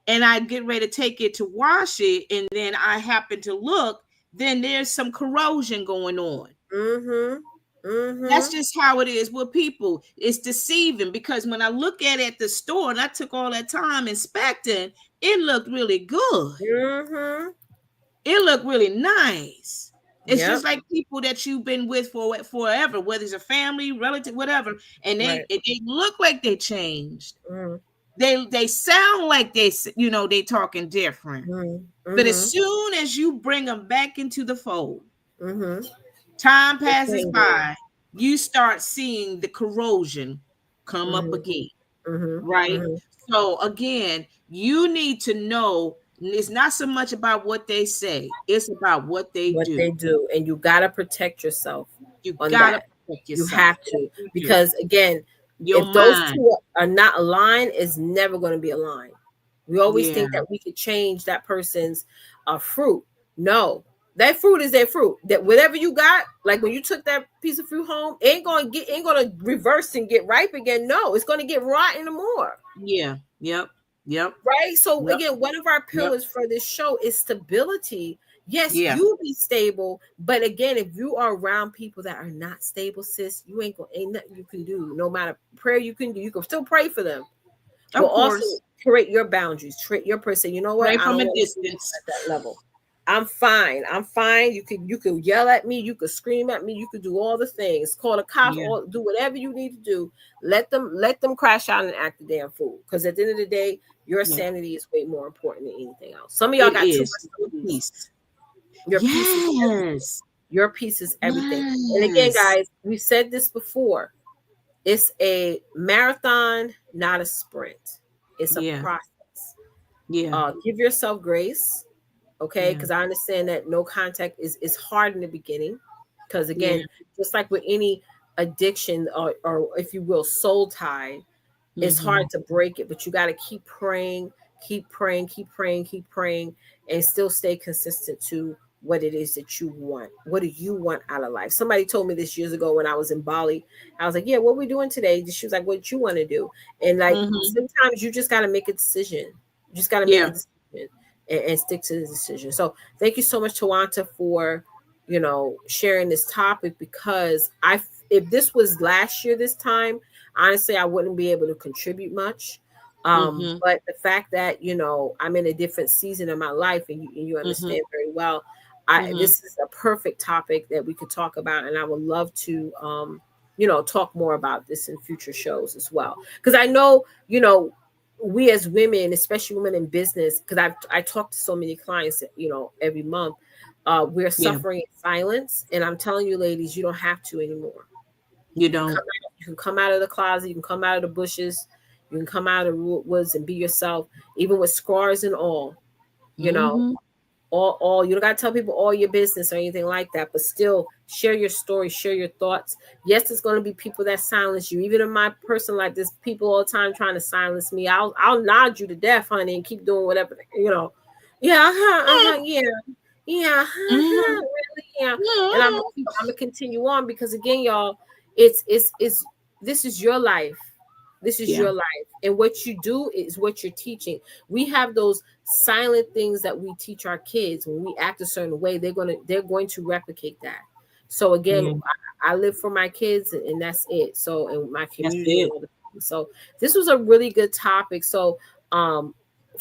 and I get ready to take it to wash it, and then I happen to look, then there's some corrosion going on. Mm-hmm. That's Mm-hmm. just how it is with people. It's deceiving, because when I look at the store and I took all that time inspecting, it looked really good. Mm-hmm. It looked really nice. It's Yep. just like people that you've been with for forever, whether it's a family, relative, whatever, and Right. they look like they changed. Mm-hmm. They sound like they talking different. But as Mm-hmm. soon as you bring them back into the fold, Mm-hmm. time It passes changes. by, you start seeing the corrosion come up Mm-hmm. again, Mm-hmm. right? Mm-hmm. So again, you need to know it's not so much about what they say, it's about what they What do. they do, and you gotta protect yourself You on gotta that. protect You yourself. have to, You do. because again, Your if those mind. two are not aligned, it's never going to be aligned. We always Yeah. think that we could change that person's fruit. No, that fruit is their fruit. That whatever you got, like when you took that piece of fruit home, ain't gonna reverse and get ripe again. No, it's gonna get rotten more. Yeah. Yep. Yep. Right. So Yep. again, one of our Yep. pillars for this show is stability. Yes, Yeah. you be stable, but again, if you are around people that are not stable, sis, ain't nothing you can do. No matter prayer you can do, you can still pray for them, but Of also course. create your boundaries, create your person. You know what? Pray I from don't a want to see them distance. at that level. I'm fine. I'm fine. You could yell at me. You could scream at me. You could do all the things. Call the cops. Yeah. Or do whatever you need to do. Let them crash out and act the damn fool. Because at the end of the day, your Yeah. sanity is way more important than anything else. Some of y'all It got too is. much to Your lose. peace. Your peace is everything. Yes. Your peace is everything. And again, Yes. guys, we've said this before. It's a marathon, not a sprint. It's a Yeah. process. Yeah. Give yourself grace, okay? Yeah. Because I understand that no contact is hard in the beginning. Because Yeah. again, just like with any addiction, or if you will, soul tie, it's hard Mhm. to break it, but you got to keep praying, keep praying, keep praying, keep praying, and still stay consistent to what it is that you want. What do you want out of life? Somebody told me this years ago when I was in Bali. I was like, yeah, what we doing today? She was like, what you want to do? And like, Mhm. sometimes you just got to make a decision. You just got to make Yeah. a decision, and stick to the decision. So thank you so much, Tawanta, for sharing this topic, because if this was last year this time, honestly, I wouldn't be able to contribute much. Mhm. But the fact that I'm in a different season of my life, and you Mhm. understand very well, I Mhm. this is a perfect topic that we could talk about, and I would love to talk more about this in future shows as well, because I know we as women, especially women in business, because I talk to so many clients every month. We're Yeah. suffering in silence, and I'm telling you, ladies, you don't have to anymore. You You can come don't. out, you can come out of the closet, you can come out of the bushes, you can come out of the woods and be yourself, even with scars and all. You know, Mhm. all you don't got to tell people all your business or anything like that, but still share your story, share your thoughts. Yes, there's going to be people that silence you. Even in my personal life, there's people all the time trying to silence me. I'll nod you to death, honey, and keep doing whatever. Yeah, yeah, yeah, Mhm. really, yeah. And Mhm. I'm gonna continue on, because again, y'all, it's this is your life. This is Yeah. your life, and what you do is what you're teaching. We have those silent things that we teach our kids. When we act a certain way, they're going to replicate that. So again, Yeah. I live for my kids, and that's it. So, and my That's community and it. all the people. So this was a really good topic. So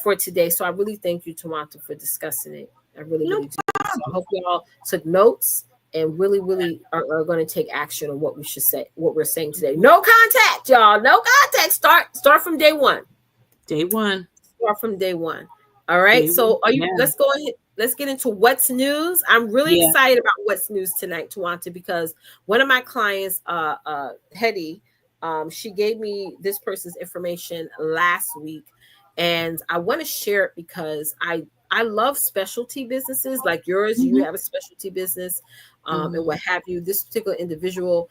for today. So I really thank you, Toronto, for discussing it. I really, No really do. So I problem. hope y'all took notes and really, really are going to take action on what we should say, what we're saying today. No contact, y'all. No contact. Start from day one. Day one. Start from day one. All right. Day one. So are you? Yeah. Let's go ahead. Let's get into what's news. I'm really Yeah. excited about what's news tonight, Tawanta, because one of my clients, Hetty, she gave me this person's information last week, and I want to share it because I love specialty businesses like yours. You Mhm. have a specialty business, and Mhm. what have you. This particular individual,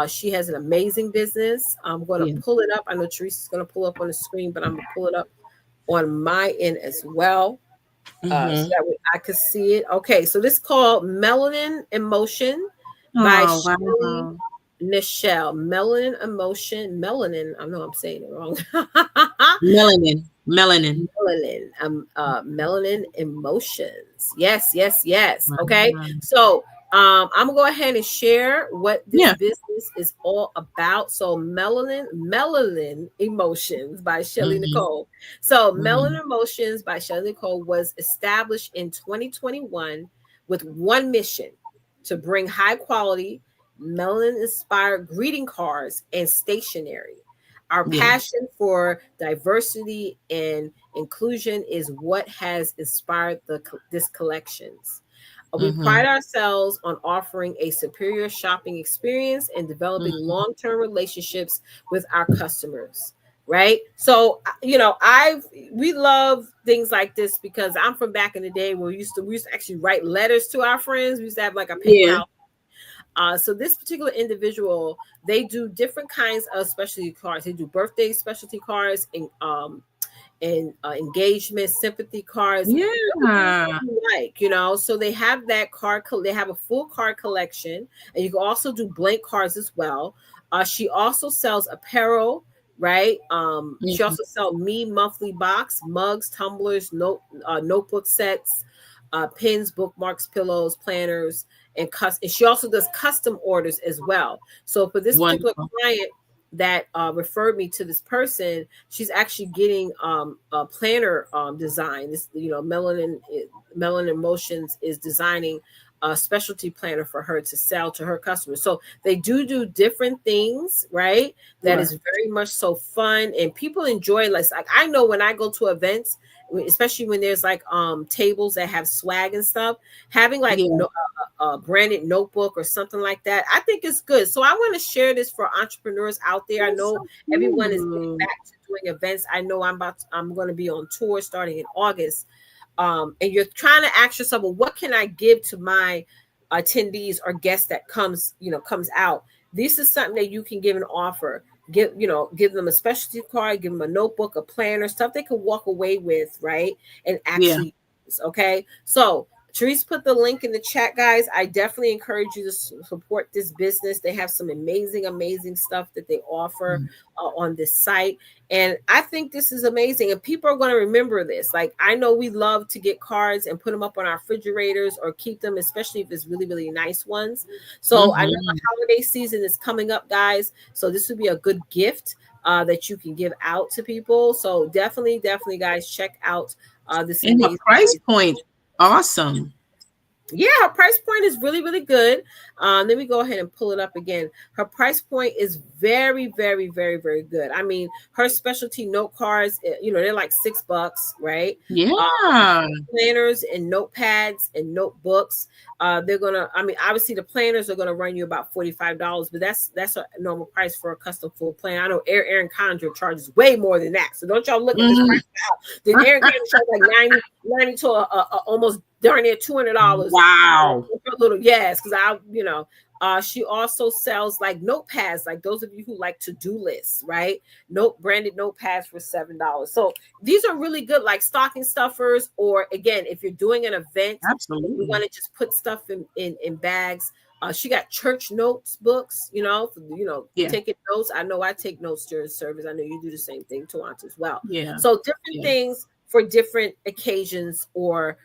she has an amazing business. I'm going to Yeah. pull it up. I know Teresa's going to pull up on the screen, but I'm going to pull it up on my end as well, so Mhm. that way I could see it. Okay, so this is called Melanin Emotion by Oh Shelly wow. Nichelle. Melanin Emotion. Melanin, I know I'm saying it wrong. Melanin. Melanin. Melanin Emotions. Yes, yes, yes. Okay. Wow. So I'm gonna go ahead and share what this Yeah. business is all about. So Melanin Emotions by Shelly Mhm. Nicole. So Mhm. Melanin Emotions by Shelly Nicole was established in 2021 with one mission: to bring high quality melanin inspired greeting cards and stationery. Our Yeah. passion for diversity and inclusion is what has inspired this collections. We Mhm. pride ourselves on offering a superior shopping experience and developing Mhm. long-term relationships with our customers. Right. So, we love things like this because I'm from back in the day where we used to actually write letters to our friends. We used to have like a pen Yeah. pal. So this particular individual, they do different kinds of specialty cards. They do birthday specialty cards and engagement sympathy cards, everything Yeah. you like. So they have that card. They have a full card collection, and you can also do blank cards as well. She also sells apparel. Right. She Mhm. also sells me monthly box mugs, tumblers, notebook sets, pins, bookmarks, pillows, planners, and she also does custom orders as well. So for this particular Wonderful. client that referred me to this person, she's actually getting a planner design. This, Melanin Emotions is designing a specialty planner for her to sell to her customers. So they do different things, right? That is Sure. very much so fun, and people enjoy. Like I know when I go to events, especially when there's like tables that have swag and stuff, having like Yeah. no, a branded notebook or something like that, I think it's good. So I want to share this for entrepreneurs out there. I That's know so everyone is getting cute. back to doing events. I know I'm going to be on tour starting in August. And you're trying to ask yourself, well, what can I give to my attendees or guests that comes out, this is something that you can give an offer. Give them a specialty card, give them a notebook, a planner, stuff they can walk away with, right? And Yeah. actually use, okay? So Therese put the link in the chat, guys. I definitely encourage you to support this business. They have some amazing, amazing stuff that they offer on this site. And I think this is amazing. And people are going to remember this. Like, I know we love to get cards and put them up on our refrigerators or keep them, especially if it's really, really nice ones. So I know the holiday season is coming up, guys. So this would be a good gift that you can give out to people. So definitely, definitely, guys, check out this And the amazing price point, awesome. Yeah, her price point is really, really good. Let me go ahead and pull it up again. Her price point is very, very, very, very good. I mean, her specialty note cards, they're like $6, right? Yeah. Planners and notepads and notebooks. Obviously the planners are gonna run you about $45, but that's a normal price for a custom full plan. I know Aaron Condra charges way more than that. So don't y'all look at this price out. Then Aaron Condra charges like 90 to almost darn near $200. Wow. Yes, because she also sells like notepads, like those of you who like to-do lists, right? Branded notepads for $7. So these are really good, like stocking stuffers, or again, if you're doing an event, absolutely, you want to just put stuff in bags. She got church notes books, taking notes. I know I take notes during service. I know you do the same thing, Twonta, as well. Yeah. So different things for different occasions or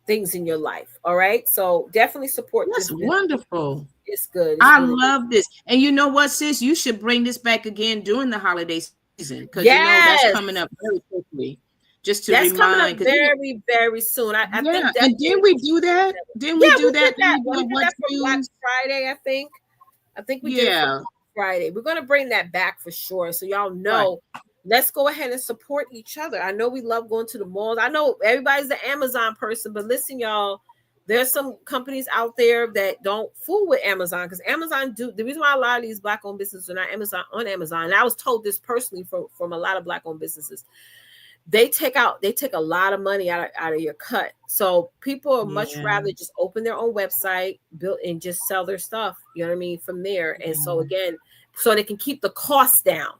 things in your life. All right. So definitely support this. That's wonderful. It's good. I love this. And you know what, sis? You should bring this back again during the holiday season, because that's coming up very quickly. Just to remind, coming up very, very soon. I think that. And didn't we do that? Didn't we do that? We did that for Black Friday, I think. We did it for Black Friday. We're gonna bring that back for sure. So y'all know. Right. Let's go ahead and support each other. I know we love going to the malls. I know everybody's an Amazon person, but listen, y'all, there's some companies out there that don't fool with Amazon, because Amazon the reason why a lot of these Black-owned businesses are not on Amazon, and I was told this personally from a lot of Black-owned businesses, they take a lot of money out of your cut. So people are much rather just open their own website, build and just sell their stuff, you know what I mean, from there. And so again, so they can keep the costs down.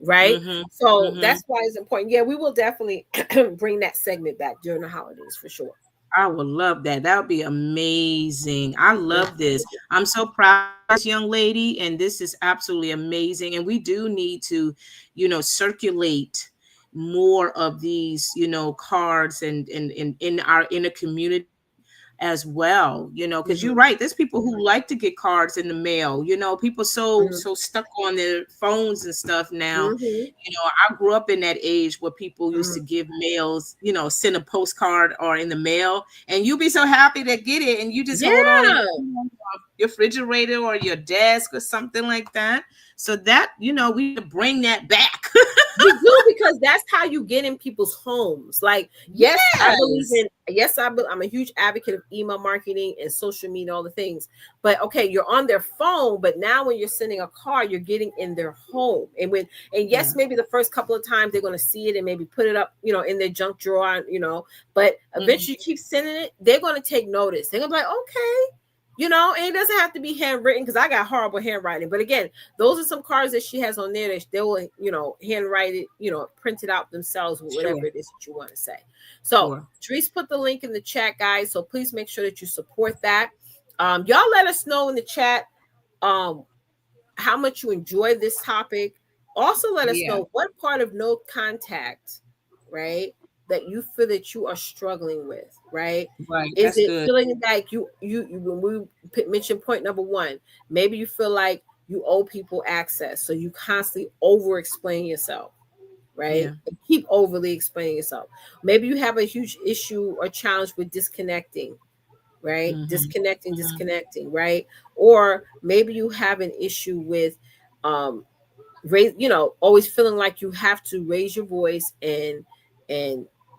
Right. So that's why it's important. Yeah, we will definitely bring that segment back during the holidays for sure. I would love that. That would be amazing. I love this. I'm so proud of this young lady, and this is absolutely amazing. And we do need to, circulate more of these, cards and in our inner community as well, because you're right. There's people who like to get cards in the mail. People so stuck on their phones and stuff now. I grew up in that age where people used to give mails, send a postcard or in the mail, and you'll be so happy to get it, and you just hold on your refrigerator or your desk or something like that. So that, we bring that back. We do, because that's how you get in people's homes. Like, I'm a huge advocate of email marketing and social media, all the things. But okay, you're on their phone, but now when you're sending a card, you're getting in their home. And maybe the first couple of times they're going to see it and maybe put it up, in their junk drawer, but eventually you keep sending it, they're going to take notice. They're going to be like, okay. And it doesn't have to be handwritten, because I got horrible handwriting. But again, those are some cards that she has on there that they will, handwrite it, print it out themselves, whatever it is that you want to say. So Therese put the link in the chat, guys. So please make sure that you support that. Y'all let us know in the chat how much you enjoy this topic. Also, let us know what part of no contact, right, that you feel that you are struggling with, right? Is it feeling like you when we mentioned point number one, maybe you feel like you owe people access, so you constantly over explain yourself, right? Keep overly explaining yourself. Maybe you have a huge issue or challenge with disconnecting, right? Disconnecting, right? Or maybe you have an issue with always feeling like you have to raise your voice and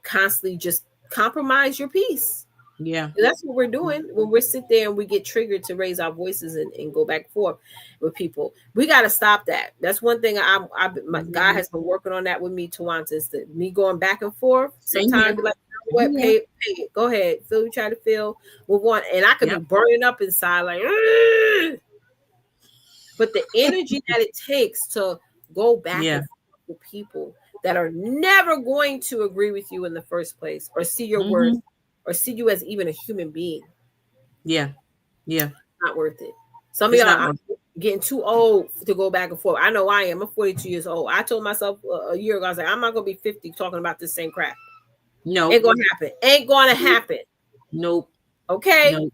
constantly just compromise your peace. That's what we're doing when we sit there and we get triggered to raise our voices and go back and forth with people. We got to stop that. That's one thing my God has been working on that with me, Twonta, is that me going back and forth. Sometimes like, what? Yeah. Pay it. Go ahead. Feel what you try to feel. Move on. And I could be Yep. burning up inside, like, "Ugh." But the energy that it takes to go back Yeah. and forth with people that are never going to agree with you in the first place, or see your Mm-hmm. worth, or see you as even a human being, Yeah. Yeah. not worth it. Some of It's y'all not are worth. getting too old to go back and forth. I know I am. I'm 42 years old. I told myself a year ago, I was like, I'm not gonna be 50 talking about this same crap. Ain't Nope. gonna happen. Ain't gonna happen. Nope. Okay? Nope.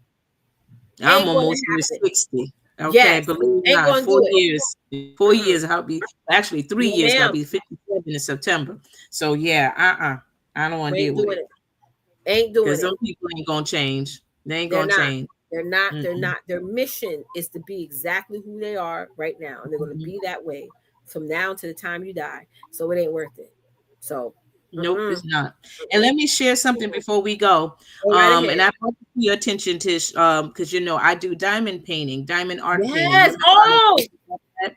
I'm Ain't gonna almost near happen. 60. Okay, Yes. believe it or Ain't not, gonna do 4 years. it. 4 years, I'll be actually three No, years, 'cause I'll ma'am. be 57 in September. So yeah, I don't want We to ain't deal with doing it it. Ain't doing because it. those people ain't gonna change. They ain't They're gonna not. change. They're not. They're Mm-mm, not. Their mission is to be exactly who they are right now, and they're going to mm-mm. be that way from now to the time you die. So it ain't worth it. So, Nope, it's not. And mm-mm. let me share something before we go. Go right And ahead. I brought your attention to because I do diamond painting, diamond art painting. Yes. You Oh, know,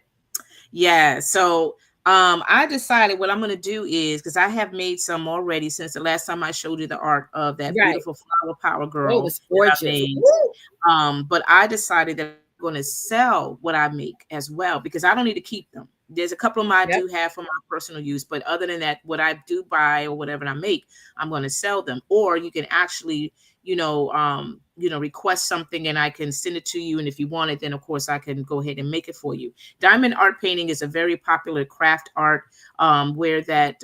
yeah. So I decided what I'm gonna do is because I have made some already since the last time I showed you the art of that right. beautiful flower power Oh, girl it's that I gorgeous. made. Woo. But I decided that I'm gonna sell what I make as well because I don't need to keep them. There's a couple of them I Yep. do have for my personal use, but other than that, what I do buy or whatever I make, I'm gonna sell them. Or you can actually request something and I can send it to you. And if you want it, then of course I can go ahead and make it for you. Diamond art painting is a very popular craft art where that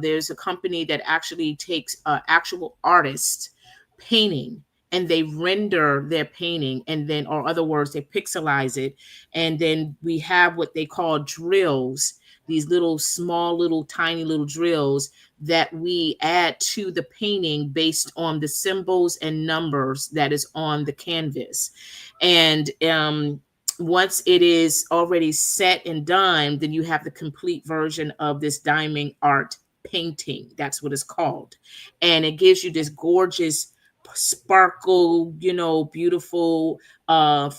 there's a company that actually takes actual artists painting and they render their painting and then or other words they pixelize it and then we have what they call drills, these little small little tiny little drills that we add to the painting based on the symbols and numbers that is on the canvas. And once it is already set and done, then you have the complete version of this diamond art painting. That's what it's called. And it gives you this gorgeous sparkle, beautiful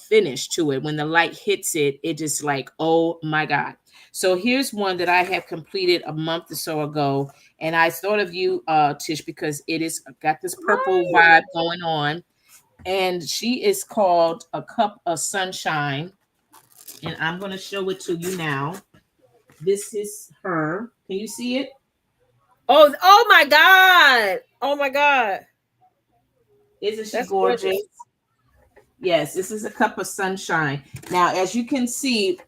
finish to it. When the light hits it, it just like, oh my God. So here's one that I have completed a month or so ago. And I thought of you, Tish, because it is got this purple Right. vibe going on. And she is called A Cup of Sunshine. And I'm going to show it to you now. This is her. Can you see it? Oh, oh my God. Oh my God. Isn't she That's gorgeous? gorgeous. Yes, this is A Cup of Sunshine. Now, as you can see,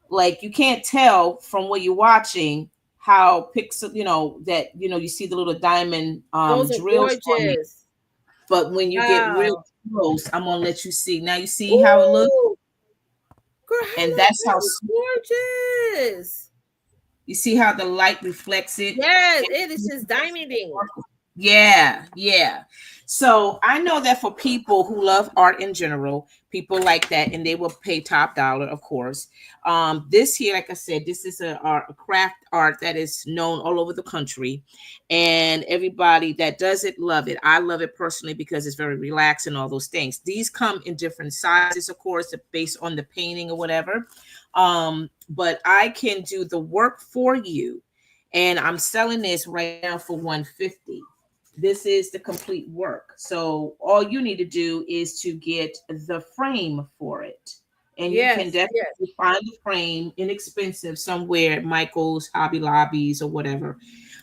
like you can't tell from what you're watching how pixel, you see the little diamond Those are drills on it. gorgeous. But when you get real Wow. close, I'm gonna let you see. Now you see how it looks, Ooh, girl, and how that's that how is gorgeous. you see how the light reflects it. Yes, it is just diamonding. Yeah, yeah. So I know that for people who love art in general, people like that, and they will pay top dollar, of course. This here, like I said, this is a craft art that is known all over the country, and everybody that does it love it. I love it personally because it's very relaxed and all those things. These come in different sizes, of course, based on the painting or whatever. But I can do the work for you, and I'm selling this right now for 150. This is the complete work. So all you need to do is to get the frame for it. And you can Yes, yes. definitely find the frame inexpensive somewhere at Michael's, Hobby Lobbies, or whatever.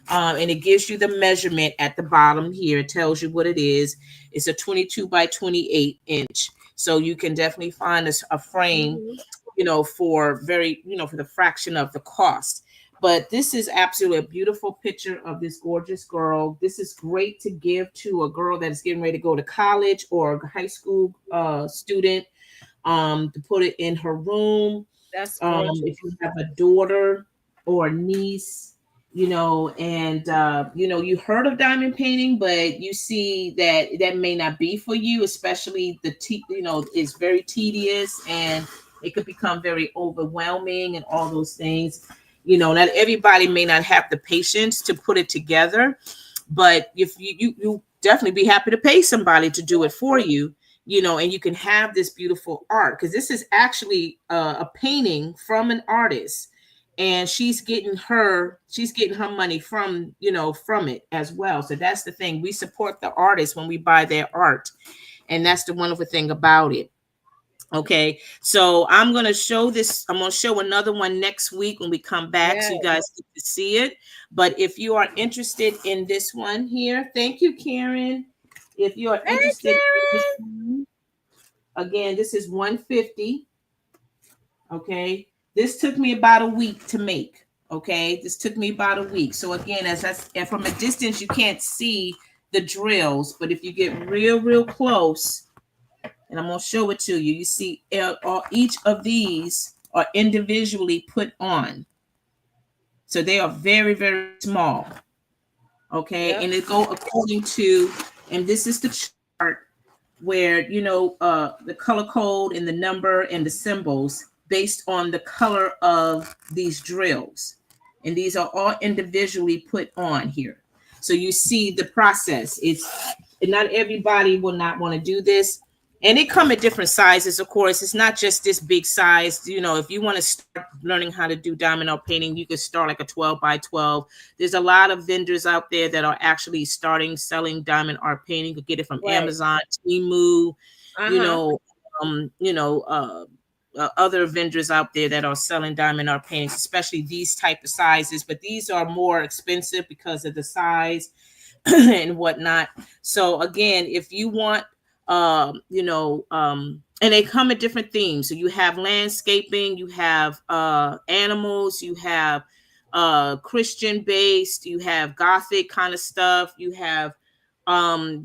And it gives you the measurement at the bottom here. It tells you what it is. It's a 22 by 28 inch. So you can definitely find a frame, Mhm. for for the fraction of the cost. But this is absolutely a beautiful picture of this gorgeous girl. This is great to give to a girl that is getting ready to go to college or a high school student, to put it in her room. That's gorgeous. If you have a daughter or a niece, and you heard of diamond painting, but you see that that may not be for you, especially it's very tedious and it could become very overwhelming and all those things. Not everybody may not have the patience to put it together, but if you definitely be happy to pay somebody to do it for you, and you can have this beautiful art because this is actually a painting from an artist, and she's getting her money from, from it as well. So that's the thing. We support the artists when we buy their art, and that's the wonderful thing about it. Okay, so I'm gonna show this. I'm gonna show another one next week when we come back, Yeah. so you guys get to see it. But if you are interested in this one here, thank you, Karen. If you are Hey, interested in this Karen. one, again, this is 150. Okay, this took me about a week to make. Okay, this took me about a week. So again, and from a distance, you can't see the drills, but if you get real close, and I'm going to show it to you. You see, each of these are individually put on. So they are very small. Okay. Yep. And it go according to, and this is the chart where, the color code and the number and the symbols based on the color of these drills. And these are all individually put on here. So you see the process. Not everybody will not want to do this. And they come in different sizes, of course. It's not just this big size. If you want to start learning how to do diamond art painting, you could start like a 12 by 12. There's a lot of vendors out there that are actually selling diamond art painting. You could get it from Right. Amazon, Temu, Uh-huh. other vendors out there that are selling diamond art paintings, especially these type of sizes. But these are more expensive because of the size and whatnot. So again, if you want, and they come in different themes. So you have landscaping, you have animals, you have Christian based, you have Gothic kind of stuff, you have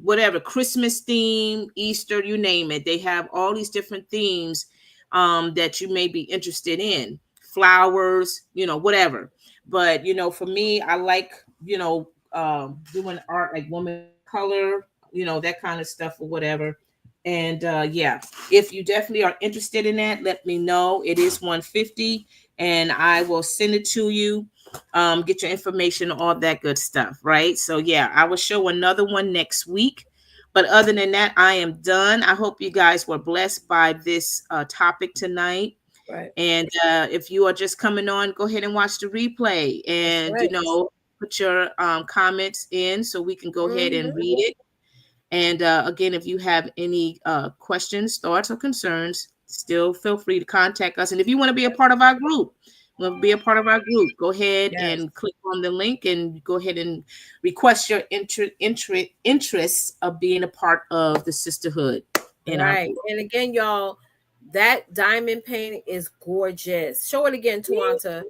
whatever, Christmas theme, Easter, you name it. They have all these different themes that you may be interested in. Flowers, whatever. But for me, I like doing art like woman color, that kind of stuff or whatever. And yeah, if you definitely are interested in that, let me know. It is 150, and I will send it to you. Get your information, all that good stuff, right? So yeah, I will show another one next week. But other than that, I am done. I hope you guys were blessed by this topic tonight. Right. And if you are just coming on, go ahead and watch the replay, That's and right. put your comments in so we can go ahead and Mm-hmm. read it. And again, if you have any questions, thoughts, or concerns, still feel free to contact us. And if you want to be a part of our group, go ahead Yes. and click on the link and go ahead and request your interest of being a part of the sisterhood in our Right. group. And again, y'all, that diamond painting is gorgeous. Show it again, Twonta.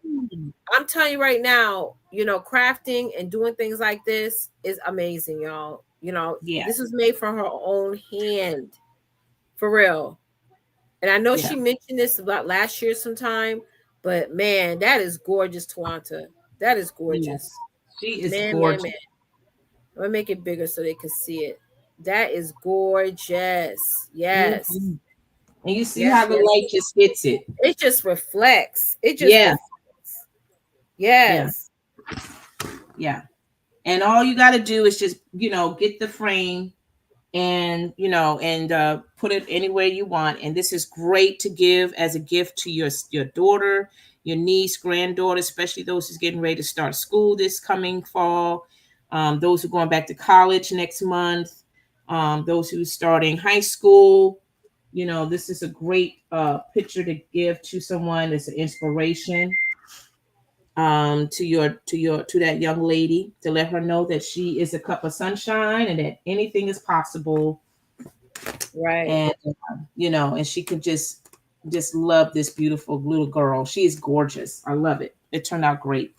I'm telling you right now, crafting and doing things like this is amazing, y'all. Yeah, This was made from her own hand, for real. And I know yeah, she mentioned this about last year sometime, but man, that is gorgeous, Twonta. That is gorgeous. yes. She is Man. gorgeous. I'm gonna make it bigger so they can see it. That is gorgeous. Yes. Mhm. And you see Yes, how the yes. light just hits it. It just reflects. It just Yeah, reflects. yeah, Yes. yeah. And all you got to do is just, get the frame and, put it anywhere you want. And this is great to give as a gift to your daughter, your niece, granddaughter, especially those who's getting ready to start school this coming fall, those who are going back to college next month, those who are starting high school. This is a great picture to give to someone as an inspiration, to that young lady, to let her know that she is a cup of sunshine and that anything is possible. Right. And and she could just love this beautiful little girl. She is gorgeous. I love it. It turned out great.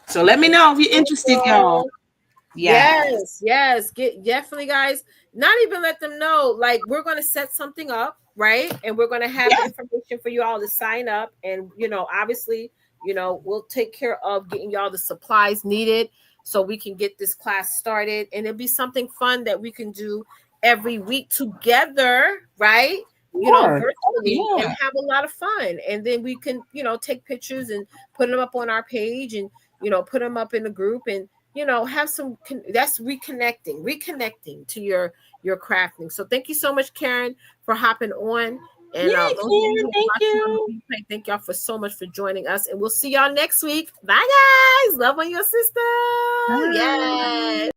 So let me know if you're interested, y'all. Yeah. Yes. Get definitely, guys. Not even let them know. Like, we're gonna set something up, right? And we're gonna have the Yeah. information for you all to sign up. And obviously, we'll take care of getting y'all the supplies needed so we can get this class started. And it'll be something fun that we can do every week together, right? Sure. Oh, Virtually, and yeah. have a lot of fun. And then we can, take pictures and put them up on our page, and put them up in the group, and have some that's reconnecting to your crafting. So thank you so much, Karen, for hopping on. And Yay, those of you who Karen, are thank watching on you. the replay, thank y'all for so much for joining us. And we'll see y'all next week. Bye, guys. Love on your sister. Bye. Yes.